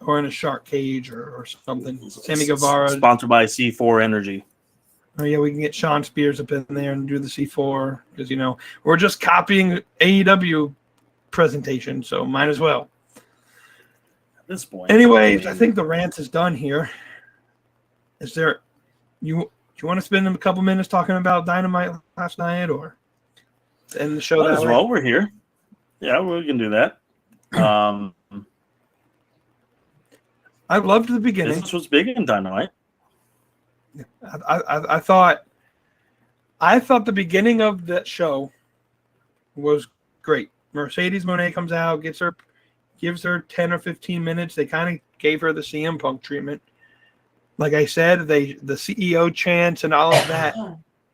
Or in a shark cage or something. Sammy Guevara. Sponsored by C4 Energy. Oh, yeah, we can get Sean Spears up in there and do the C4 because, we're just copying AEW presentation, so might as well. At this point. Anyways, I think the rant is done here. Is there – do you want to spend a couple minutes talking about Dynamite last night or end the show that way? Well, we're here. Yeah, we can do that. I loved the beginning. This was big in Dynamite. I thought I thought the beginning of that show was great. Mercedes Moné comes out, gives her 10 or 15 minutes. They kind of gave her the CM Punk treatment. Like I said, the CEO chants and all of that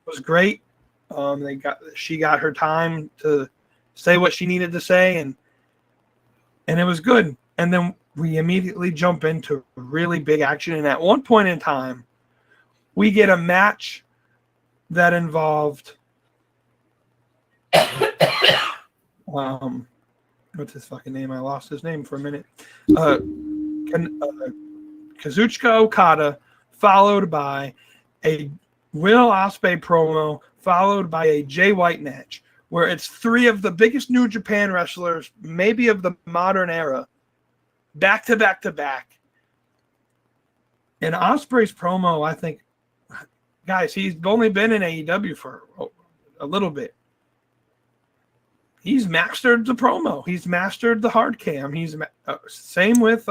was great. She got her time to say what she needed to say, and it was good. And then we immediately jump into really big action. And at one point in time, we get a match that involved what's his fucking name? I lost his name for a minute. Kazuchika Okada, followed by a Will Ospreay promo, followed by a Jay White match, where it's three of the biggest New Japan wrestlers, maybe of the modern era, back to back to back. And Ospreay's promo, I think, guys, he's only been in AEW for a little bit. He's mastered the promo. He's mastered the hard cam. He's same with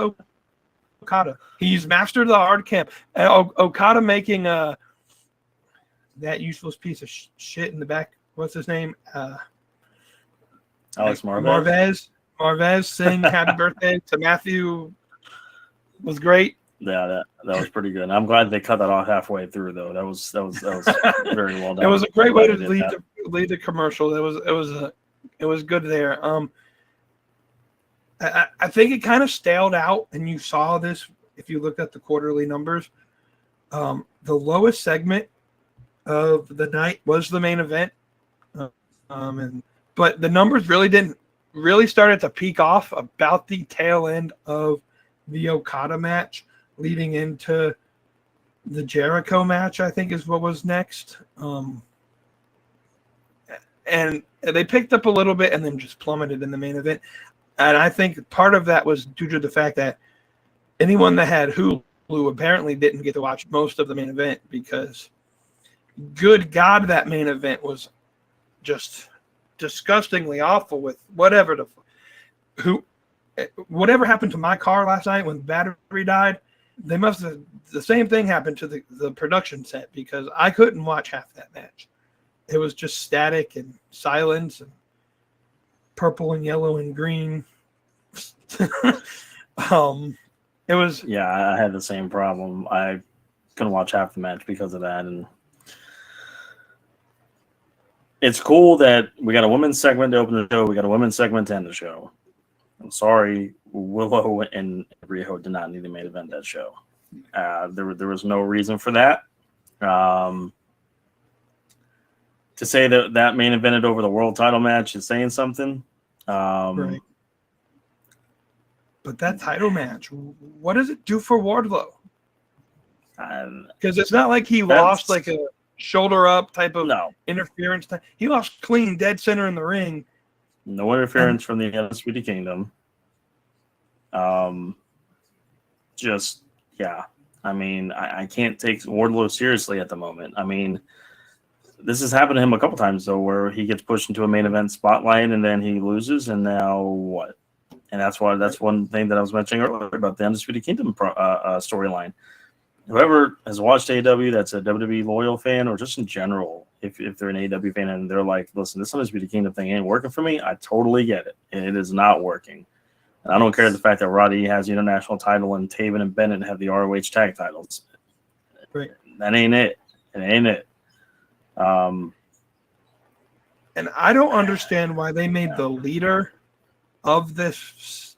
Okada. He's mastered the hard cam. Okada making that useless piece of shit in the back. What's his name? Alex Marvez. Marvez saying happy birthday to Matthew was great. Yeah, that was pretty good. I'm glad they cut that off halfway through, though. That was very well done. It was a great way to lead the commercial. It was good there. I think it kind of staled out, and you saw this if you looked at the quarterly numbers. The lowest segment of the night was the main event, but the numbers really started to peak off about the tail end of the Okada match, leading into the Jericho match, I think is what was next. And they picked up a little bit and then just plummeted in the main event. And I think part of that was due to the fact that anyone that had Hulu apparently didn't get to watch most of the main event, because good God, that main event was just disgustingly awful with whatever happened to my car last night when the battery died. They must have, the same thing happened to the production set, because I couldn't watch half that match. It was just static and silence and purple and yellow and green. It was. Yeah, I had the same problem. I couldn't watch half the match because of that. And it's cool that we got a women's segment to open the show. We got a women's segment to end the show. I'm sorry, Willow and Riho did not need to main event that show. There was no reason for that. To say that main evented over the world title match is saying something. Right. But that title match, what does it do for Wardlow? Because it's not like he lost like a shoulder up type of interference. He lost clean, dead center in the ring. No interference from the Undisputed Kingdom. I mean, I can't take Wardlow seriously at the moment. I mean, this has happened to him a couple times, though, where he gets pushed into a main event spotlight and then he loses, and now what? And that's one thing that I was mentioning earlier about the Undisputed Kingdom storyline. Whoever has watched AEW that's a WWE loyal fan, or just in general, if they're an AEW fan and they're like, listen, this Undisputed Kingdom thing ain't working for me, I totally get it. And it is not working. And I don't care the fact that Roddy has the international title and Taven and Bennett have the ROH tag titles. Right. That ain't it. It ain't it. And I don't understand why they made the leader of this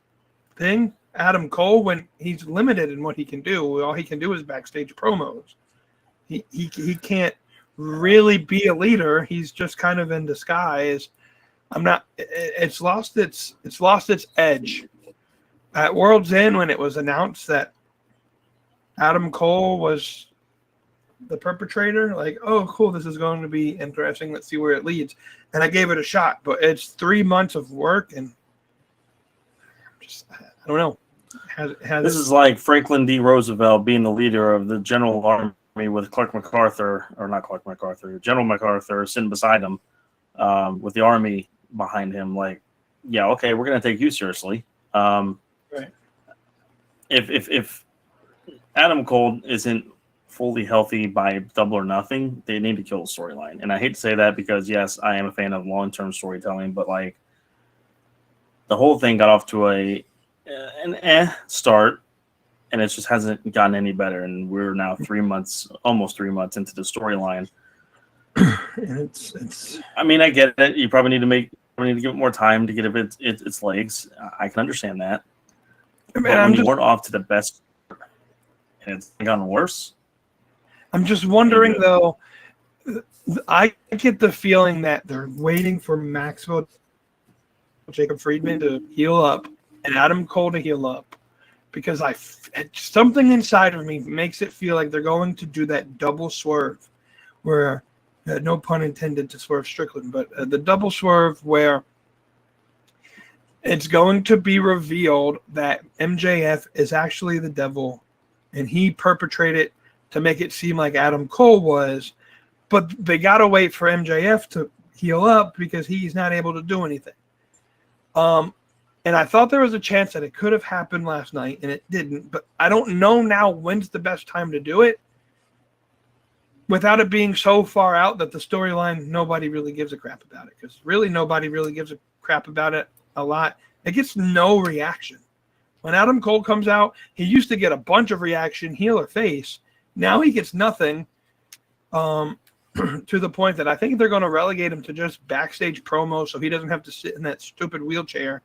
thing Adam Cole when he's limited in what he can do. All he can do is backstage promos. He can't really be a leader. He's just kind of in disguise. It's lost its edge. At World's End, when it was announced that Adam Cole was the perpetrator, like, oh, cool, this is going to be interesting. Let's see where it leads. And I gave it a shot, but it's 3 months of work, and I don't know. This is like Franklin D. Roosevelt being the leader of the General Army with General MacArthur sitting beside him with the army behind him. Like, yeah, okay, we're going to take you seriously. Right. If Adam Cole isn't fully healthy by Double or Nothing, they need to kill the storyline. And I hate to say that because, yes, I am a fan of long-term storytelling, but like the whole thing got off to an start, and it just hasn't gotten any better. And we're now almost 3 months into the storyline. It's. I mean, I get it. You probably need to give it more time to get its legs. I can understand that. I mean, but when you weren't off to the best, and it's gotten worse. I'm just wondering though. I get the feeling that they're waiting for Maxwell Jacob Friedman to heal up and Adam Cole to heal up, because something inside of me makes it feel like they're going to do that double swerve where, no pun intended to Swerve Strickland, but the double swerve where it's going to be revealed that MJF is actually the devil and he perpetrated to make it seem like Adam Cole was, but they got to wait for MJF to heal up because he's not able to do anything. And I thought there was a chance that it could have happened last night, and it didn't. But I don't know now when's the best time to do it without it being so far out that the storyline, nobody really gives a crap about it. Because really nobody really gives a crap about it a lot. It gets no reaction. When Adam Cole comes out, he used to get a bunch of reaction, heel or face. Now he gets nothing. To the point that I think they're going to relegate him to just backstage promo, so he doesn't have to sit in that stupid wheelchair.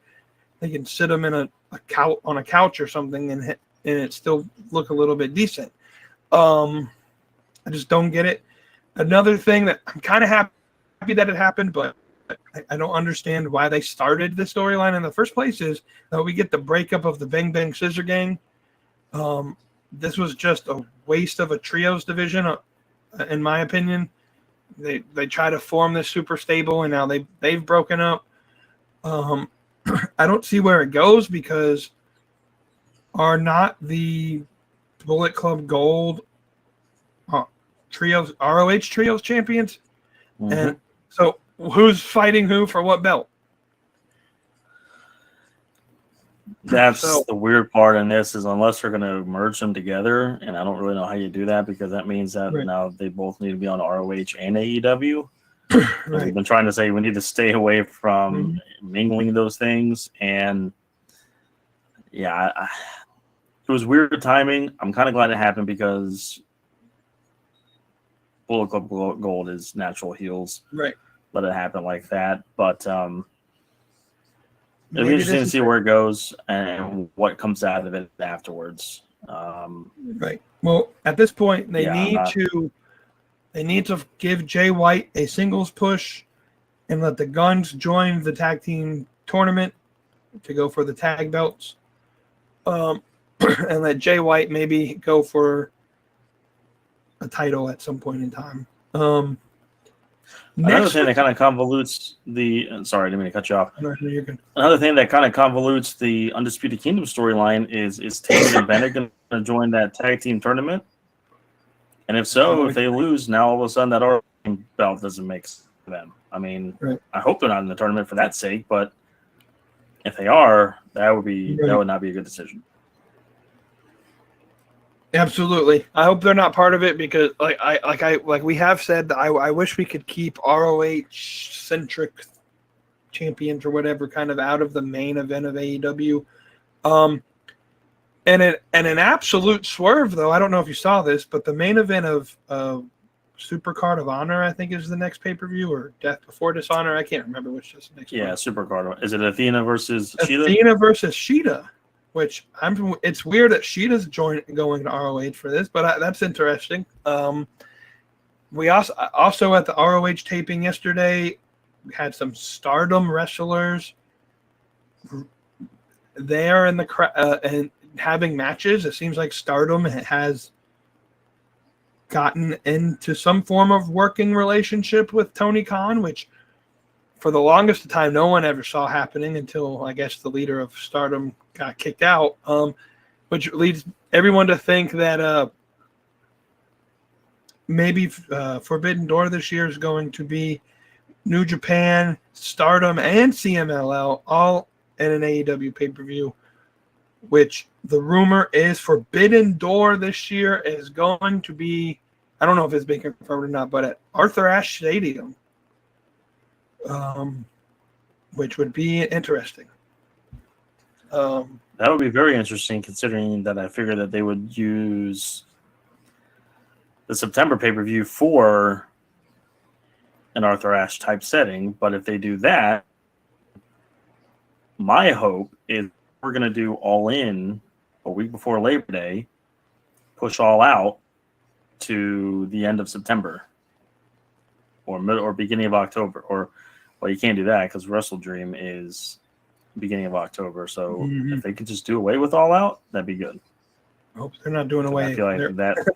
They can sit him in a couch or something, and it still look a little bit decent. I just don't get it. Another thing that I'm kind of happy that it happened, but I don't understand why they started the storyline in the first place is that we get the breakup of the Bang Bang Scissor Gang. This was just a waste of a trios division, in my opinion. They try to form this super stable, and now they've broken up. I don't see where it goes because are not the Bullet Club Gold trios ROH trios champions? Mm-hmm. And so who's fighting who for what belt? That's the weird part in this is unless they're going to merge them together, and I don't really know how you do that because that means that now they both need to be on ROH and AEW. Right. We've been trying to say we need to stay away from mingling those things, and it was weird timing. I'm kind of glad it happened because Bullet Club Gold is natural heels. Right. Let it happen like that, but it'll be interesting to see where it goes and what comes out of it afterwards. Right. Well, at this point, they need to give Jay White a singles push and let the Guns join the tag team tournament to go for the tag belts. And let Jay White maybe go for a title at some point in time. Another thing that kind of convolutes the sorry, I didn't mean to cut you off. No, you're good. Another thing that kind of convolutes the Undisputed Kingdom storyline is Taven and Bennett going to join that tag team tournament? And if so, if they lose, now all of a sudden that ROH belt doesn't make sense for them. I mean, I hope they're not in the tournament for that sake, but if they are, that would not be a good decision. Absolutely. I hope they're not part of it because like we have said, I wish we could keep ROH centric champions or whatever kind of out of the main event of AEW. And an absolute swerve though, I don't know if you saw this, but the main event of Supercard of Honor, I think is the next pay-per-view, or Death Before Dishonor. I can't remember which is the next one. Yeah, Supercard. Is it Athena versus Sheeta? Athena versus Sheeta. Which it's weird that Sheeta's going to ROH for this, but that's interesting. We also at the ROH taping yesterday had some Stardom wrestlers there in the and having matches. It seems like Stardom has gotten into some form of working relationship with Tony Khan, which for the longest time no one ever saw happening until I guess the leader of Stardom got kicked out, which leads everyone to think that maybe Forbidden Door this year is going to be New Japan, Stardom, and CMLL all in an AEW pay-per-view, which The rumor is Forbidden Door this year is going to be, I don't know if it's been confirmed or not, but at Arthur Ashe Stadium, which would be interesting. That would be very interesting, considering that I figured that they would use the September pay-per-view for an Arthur Ashe type setting. But if they do that, my hope is we're going to do All In a week before Labor Day, push All Out to the end of September or beginning of October. Or, well, you can't do that because Wrestle Dream is beginning of October. So if they could just do away with All Out, that'd be good. I hope they're not doing away. I feel like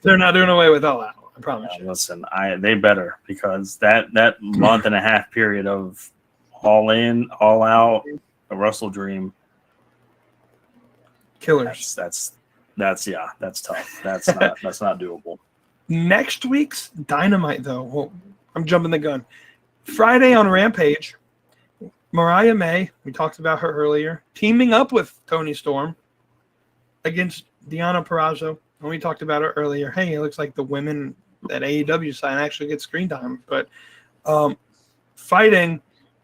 they're not doing away with All Out. I promise you. Listen, they better, because that month and a half period of All In, All Out, a Wrestle Dream, killers. That's tough. That's not doable. Next week's Dynamite, though. Well, I'm jumping the gun. Friday on Rampage, Mariah May, we talked about her earlier, teaming up with Toni Storm against Deonna Purrazzo. And we talked about her earlier. Hey, it looks like the women at AEW side actually get screen time. But fighting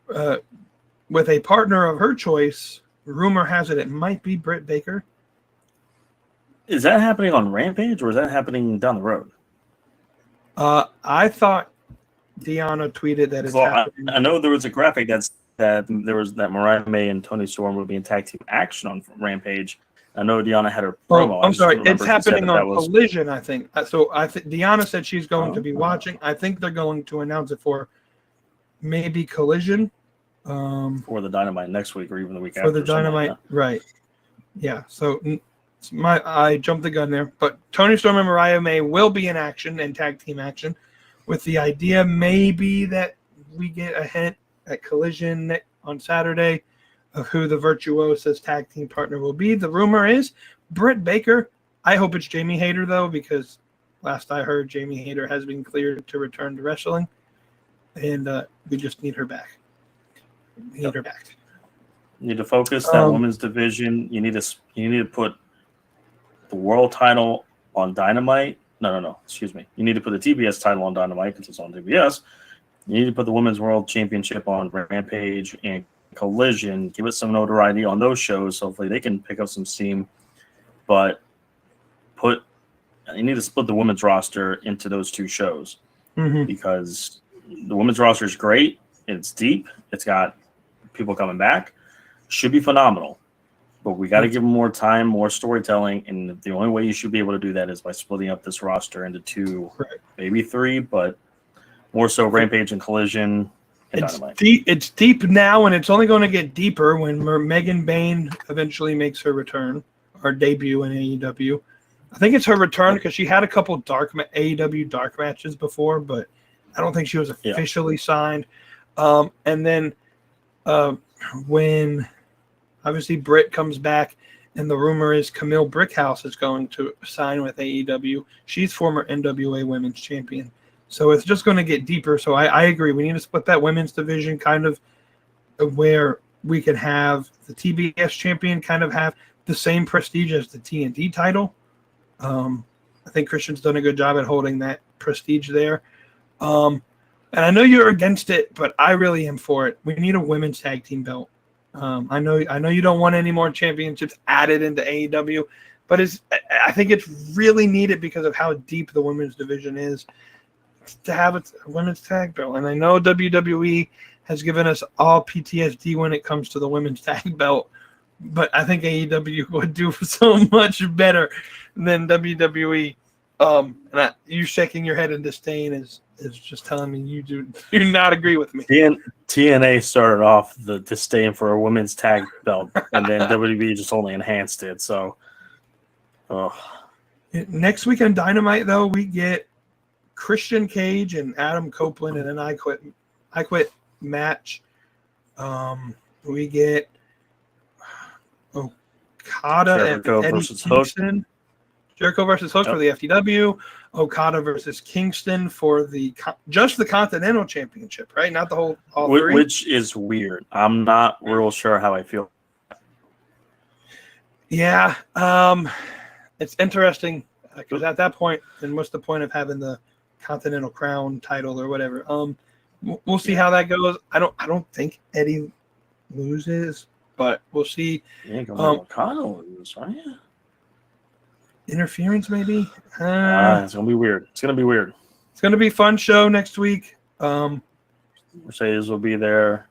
with a partner of her choice, rumor has it might be Britt Baker. Is that happening on Rampage, or is that happening down the road? I thought Deonna tweeted that it's happening. I know there was a graphic that there was that Mariah May and Toni Storm would be in tag team action on Rampage. I know Deonna had her promo. I'm sorry, it's happening on Collision, I think. So I think Deonna said she's going to be watching. I think they're going to announce it for maybe Collision. For the Dynamite next week, or even the week after. For the Dynamite, like right. Yeah, so I jumped the gun there. But Toni Storm and Mariah May will be in action and tag team action, with the idea maybe that we get a hint at Collision on Saturday of who the Virtuosa's tag team partner will be. The rumor is Britt Baker. I hope it's Jamie Hayter, though, because last I heard, Jamie Hayter has been cleared to return to wrestling, and we just need her back. You need to focus that women's division. You need to put the world title on Dynamite. No. Excuse me. You need to put the TBS title on Dynamite because it's on TBS. You need to put the Women's World Championship on Rampage and Collision. Give it some notoriety on those shows. Hopefully they can pick up some steam. But you need to split the women's roster into those two shows, because the women's roster is great. It's deep. It's got people coming back. Should be phenomenal. But we got to give them more time, more storytelling, and the only way you should be able to do that is by splitting up this roster into two, maybe three, but more so Rampage and Collision. And it's deep now, and it's only going to get deeper when Megan Bayne eventually makes her return or debut in AEW. I think it's her return because she had a couple AEW dark matches before, but I don't think she was officially signed. And then when obviously Britt comes back, and the rumor is Camille Brickhouse is going to sign with AEW. She's former NWA Women's Champion. So it's just going to get deeper. So I agree. We need to split that women's division kind of where we can have the TBS champion kind of have the same prestige as the TNT title. I think Christian's done a good job at holding that prestige there. And I know you're against it, but I really am for it. We need a women's tag team belt. I know you don't want any more championships added into AEW, but I think it's really needed because of how deep the women's division is to have a women's tag belt. And I know WWE has given us all PTSD when it comes to the women's tag belt, but I think AEW would do so much better than WWE. You shaking your head in disdain is just telling me you do not agree with me. TNA started off the disdain for a women's tag belt, and then WWE just only enhanced it. So, next week on Dynamite, though, we get Christian Cage and Adam Copeland in an I Quit match. We get Okada Jericho and Eddie versus Kingston. Hook. Jericho versus Hook for the FTW. Okada versus Kingston for just the Continental Championship, right? Not the all three. Which is weird. I'm not real sure how I feel. Yeah, it's interesting because at that point, then what's the point of having the Continental Crown title or whatever? We'll see how that goes. I don't think Eddie loses, but we'll see. Kyle lose, right? Interference, maybe. It's gonna be weird. It's gonna be a fun show next week. Mercedes will be there.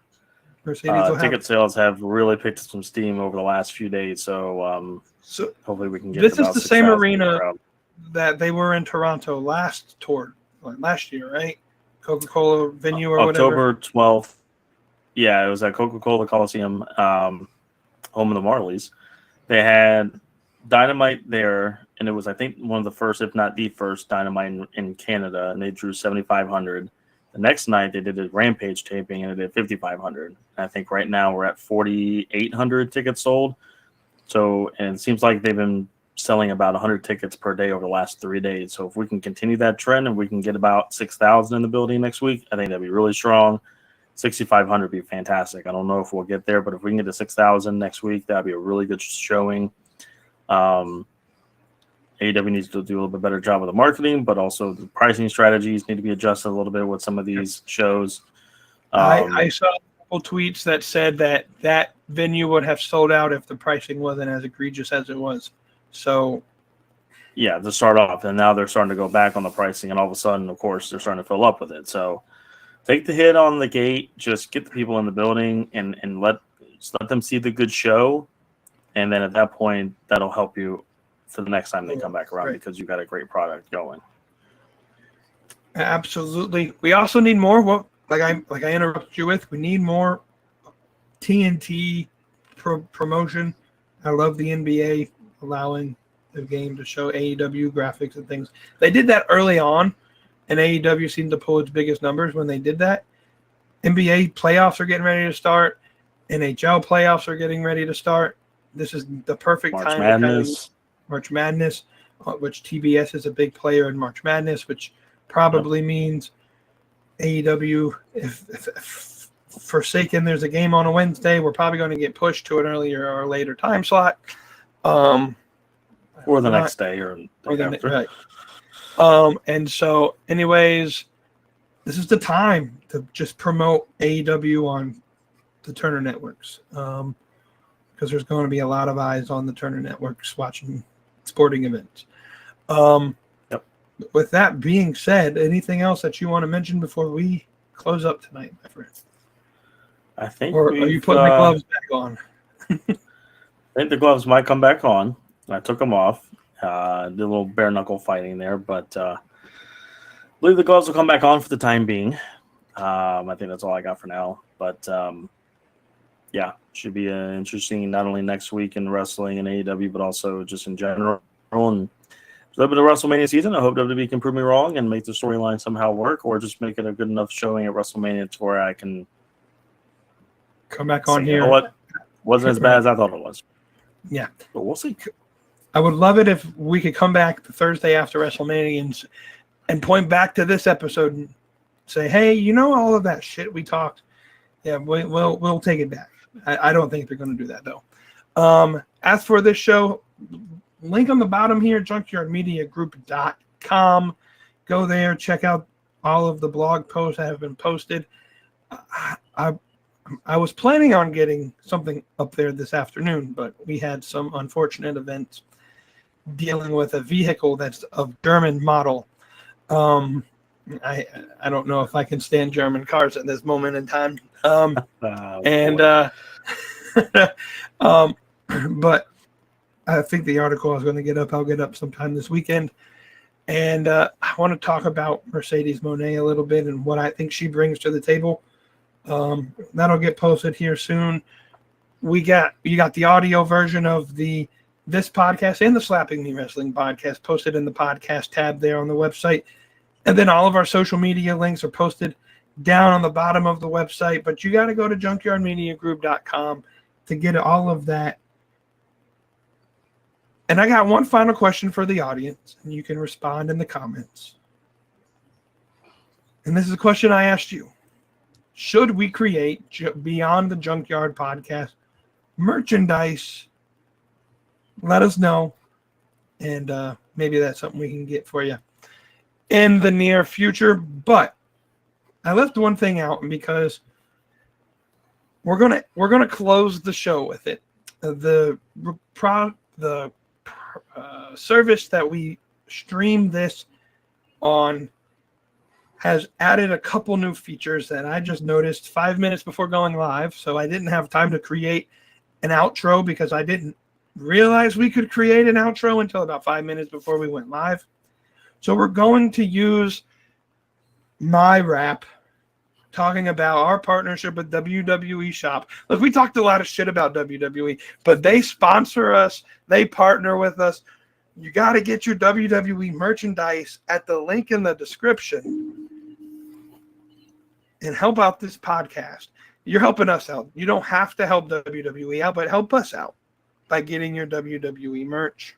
Ticket sales have really picked up some steam over the last few days, so hopefully we can get. This is the same arena that they were in Toronto last year, right? Coca-Cola venue or October 12th. Yeah, it was at Coca-Cola Coliseum, home of the Marlies. They had Dynamite there, and it was, I think, one of the first, if not the first, Dynamite in Canada, and they drew 7,500. The next night, they did a Rampage taping, and it did 5,500. I think right now we're at 4,800 tickets sold. So, and it seems like they've been selling about 100 tickets per day over the last 3 days. So if we can continue that trend and we can get about 6,000 in the building next week, I think that'd be really strong. 6,500 would be fantastic. I don't know if we'll get there, but if we can get to 6,000 next week, that'd be a really good showing. AEW needs to do a little bit better job with the marketing, but also the pricing strategies need to be adjusted a little bit with some of these shows. I saw a couple tweets that said that venue would have sold out if the pricing wasn't as egregious as it was. So, yeah, to start off, and now they're starting to go back on the pricing, and all of a sudden, of course, they're starting to fill up with it. So, take the hit on the gate, just get the people in the building, and let them see the good show, and then at that point, that'll help you for the next time they come back around because you've got a great product going. Absolutely. We also need more. Like I interrupted you with, we need more TNT promotion. I love the NBA allowing the game to show AEW graphics and things. They did that early on, and AEW seemed to pull its biggest numbers when they did that. NBA playoffs are getting ready to start. NHL playoffs are getting ready to start. This is the perfect time. March Madness, which TBS is a big player in March Madness, which probably means AEW, if Forsaken, there's a game on a Wednesday, we're probably going to get pushed to an earlier or later time slot. Or the next day or the right. And so, anyways, this is the time to just promote AEW on the Turner networks. Because there's going to be a lot of eyes on the Turner networks watching sporting events. With that being said, anything else that you want to mention before we close up tonight, my friend? I think. Or are you putting the gloves back on? I think the gloves might come back on. I took them off. Did a little bare knuckle fighting there, but I believe the gloves will come back on for the time being. I think that's all I got for now. But yeah, should be interesting not only next week in wrestling and AEW, but also just in general. And a little bit of WrestleMania season. I hope WWE can prove me wrong and make the storyline somehow work, or just make it a good enough showing at WrestleMania to where I can come back on here. You know what? Wasn't as bad as I thought it was. Yeah, but we'll see. I would love it if we could come back the Thursday after WrestleMania and point back to this episode and say, "Hey, you know all of that shit we talked? Yeah, we'll take it back." I don't think they're going to do that though. As for this show, link on the bottom here, junkyardmediagroup.com. Go there, check out all of the blog posts that have been posted. I was planning on getting something up there this afternoon, but we had some unfortunate events dealing with a vehicle that's of German model. I don't know if I can stand German cars at this moment in time. But I think the article I was going to get up, I'll get up sometime this weekend. And I want to talk about Mercedes Moné a little bit and what I think she brings to the table. That'll get posted here soon. You got the audio version of this podcast and the Slapping Me Wrestling podcast posted in the podcast tab there on the website. And then all of our social media links are posted down on the bottom of the website. But you got to go to junkyardmediagroup.com to get all of that. And I got one final question for the audience, and you can respond in the comments. And this is a question I asked you. Should we create, beyond the Junkyard podcast, merchandise let us know, and maybe that's something we can get for you in the near future. But I left one thing out because we're gonna close the show with it. The service that we stream this on has added a couple new features that I just noticed 5 minutes before going live. So I didn't have time to create an outro because I didn't realize we could create an outro until about 5 minutes before we went live. So we're going to use my rap talking about our partnership with WWE Shop. Look, we talked a lot of shit about WWE, but they sponsor us. They partner with us. You got to get your WWE merchandise at the link in the description and help out this podcast. You're helping us out. You don't have to help WWE out, but help us out by getting your WWE merch.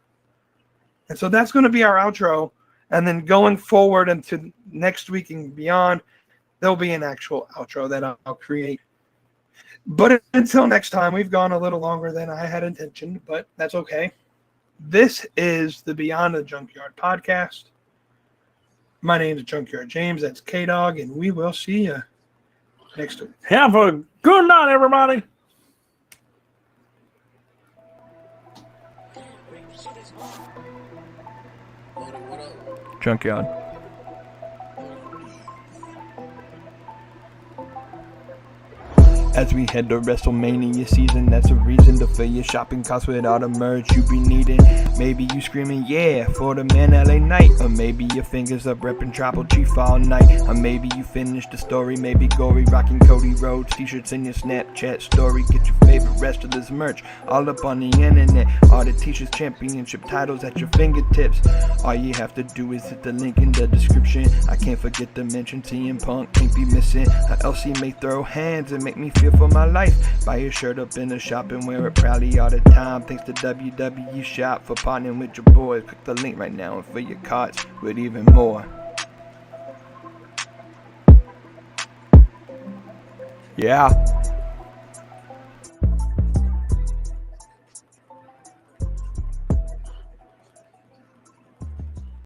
And so that's going to be our outro. And then going forward into next week and beyond, there'll be an actual outro that I'll create. But until next time, we've gone a little longer than I had intentioned, but that's okay. This is the Beyond the Junkyard podcast. My name is Junkyard James. That's K-Dog, and we will see you next week. Have a good night, everybody. Junkyard. As we head to WrestleMania season, that's a reason to fill your shopping carts with all the merch you be needing. Maybe you screaming, yeah, for the Man LA Knight. Or maybe your fingers up repping Tribal Chief all night. Or maybe you finished the story, maybe gory, rocking Cody Rhodes t-shirts in your Snapchat story. Get your favorite wrestlers merch all up on the internet. All the t-shirts, championship titles at your fingertips. All you have to do is hit the link in the description. I can't forget to mention CM Punk can't be missing. Or else he may throw hands and make me feel for my life. Buy your shirt up in the shop and wear it proudly all the time. Thanks to WWE Shop for partnering with your boys. Click the link right now and fill your carts with even more. Yeah.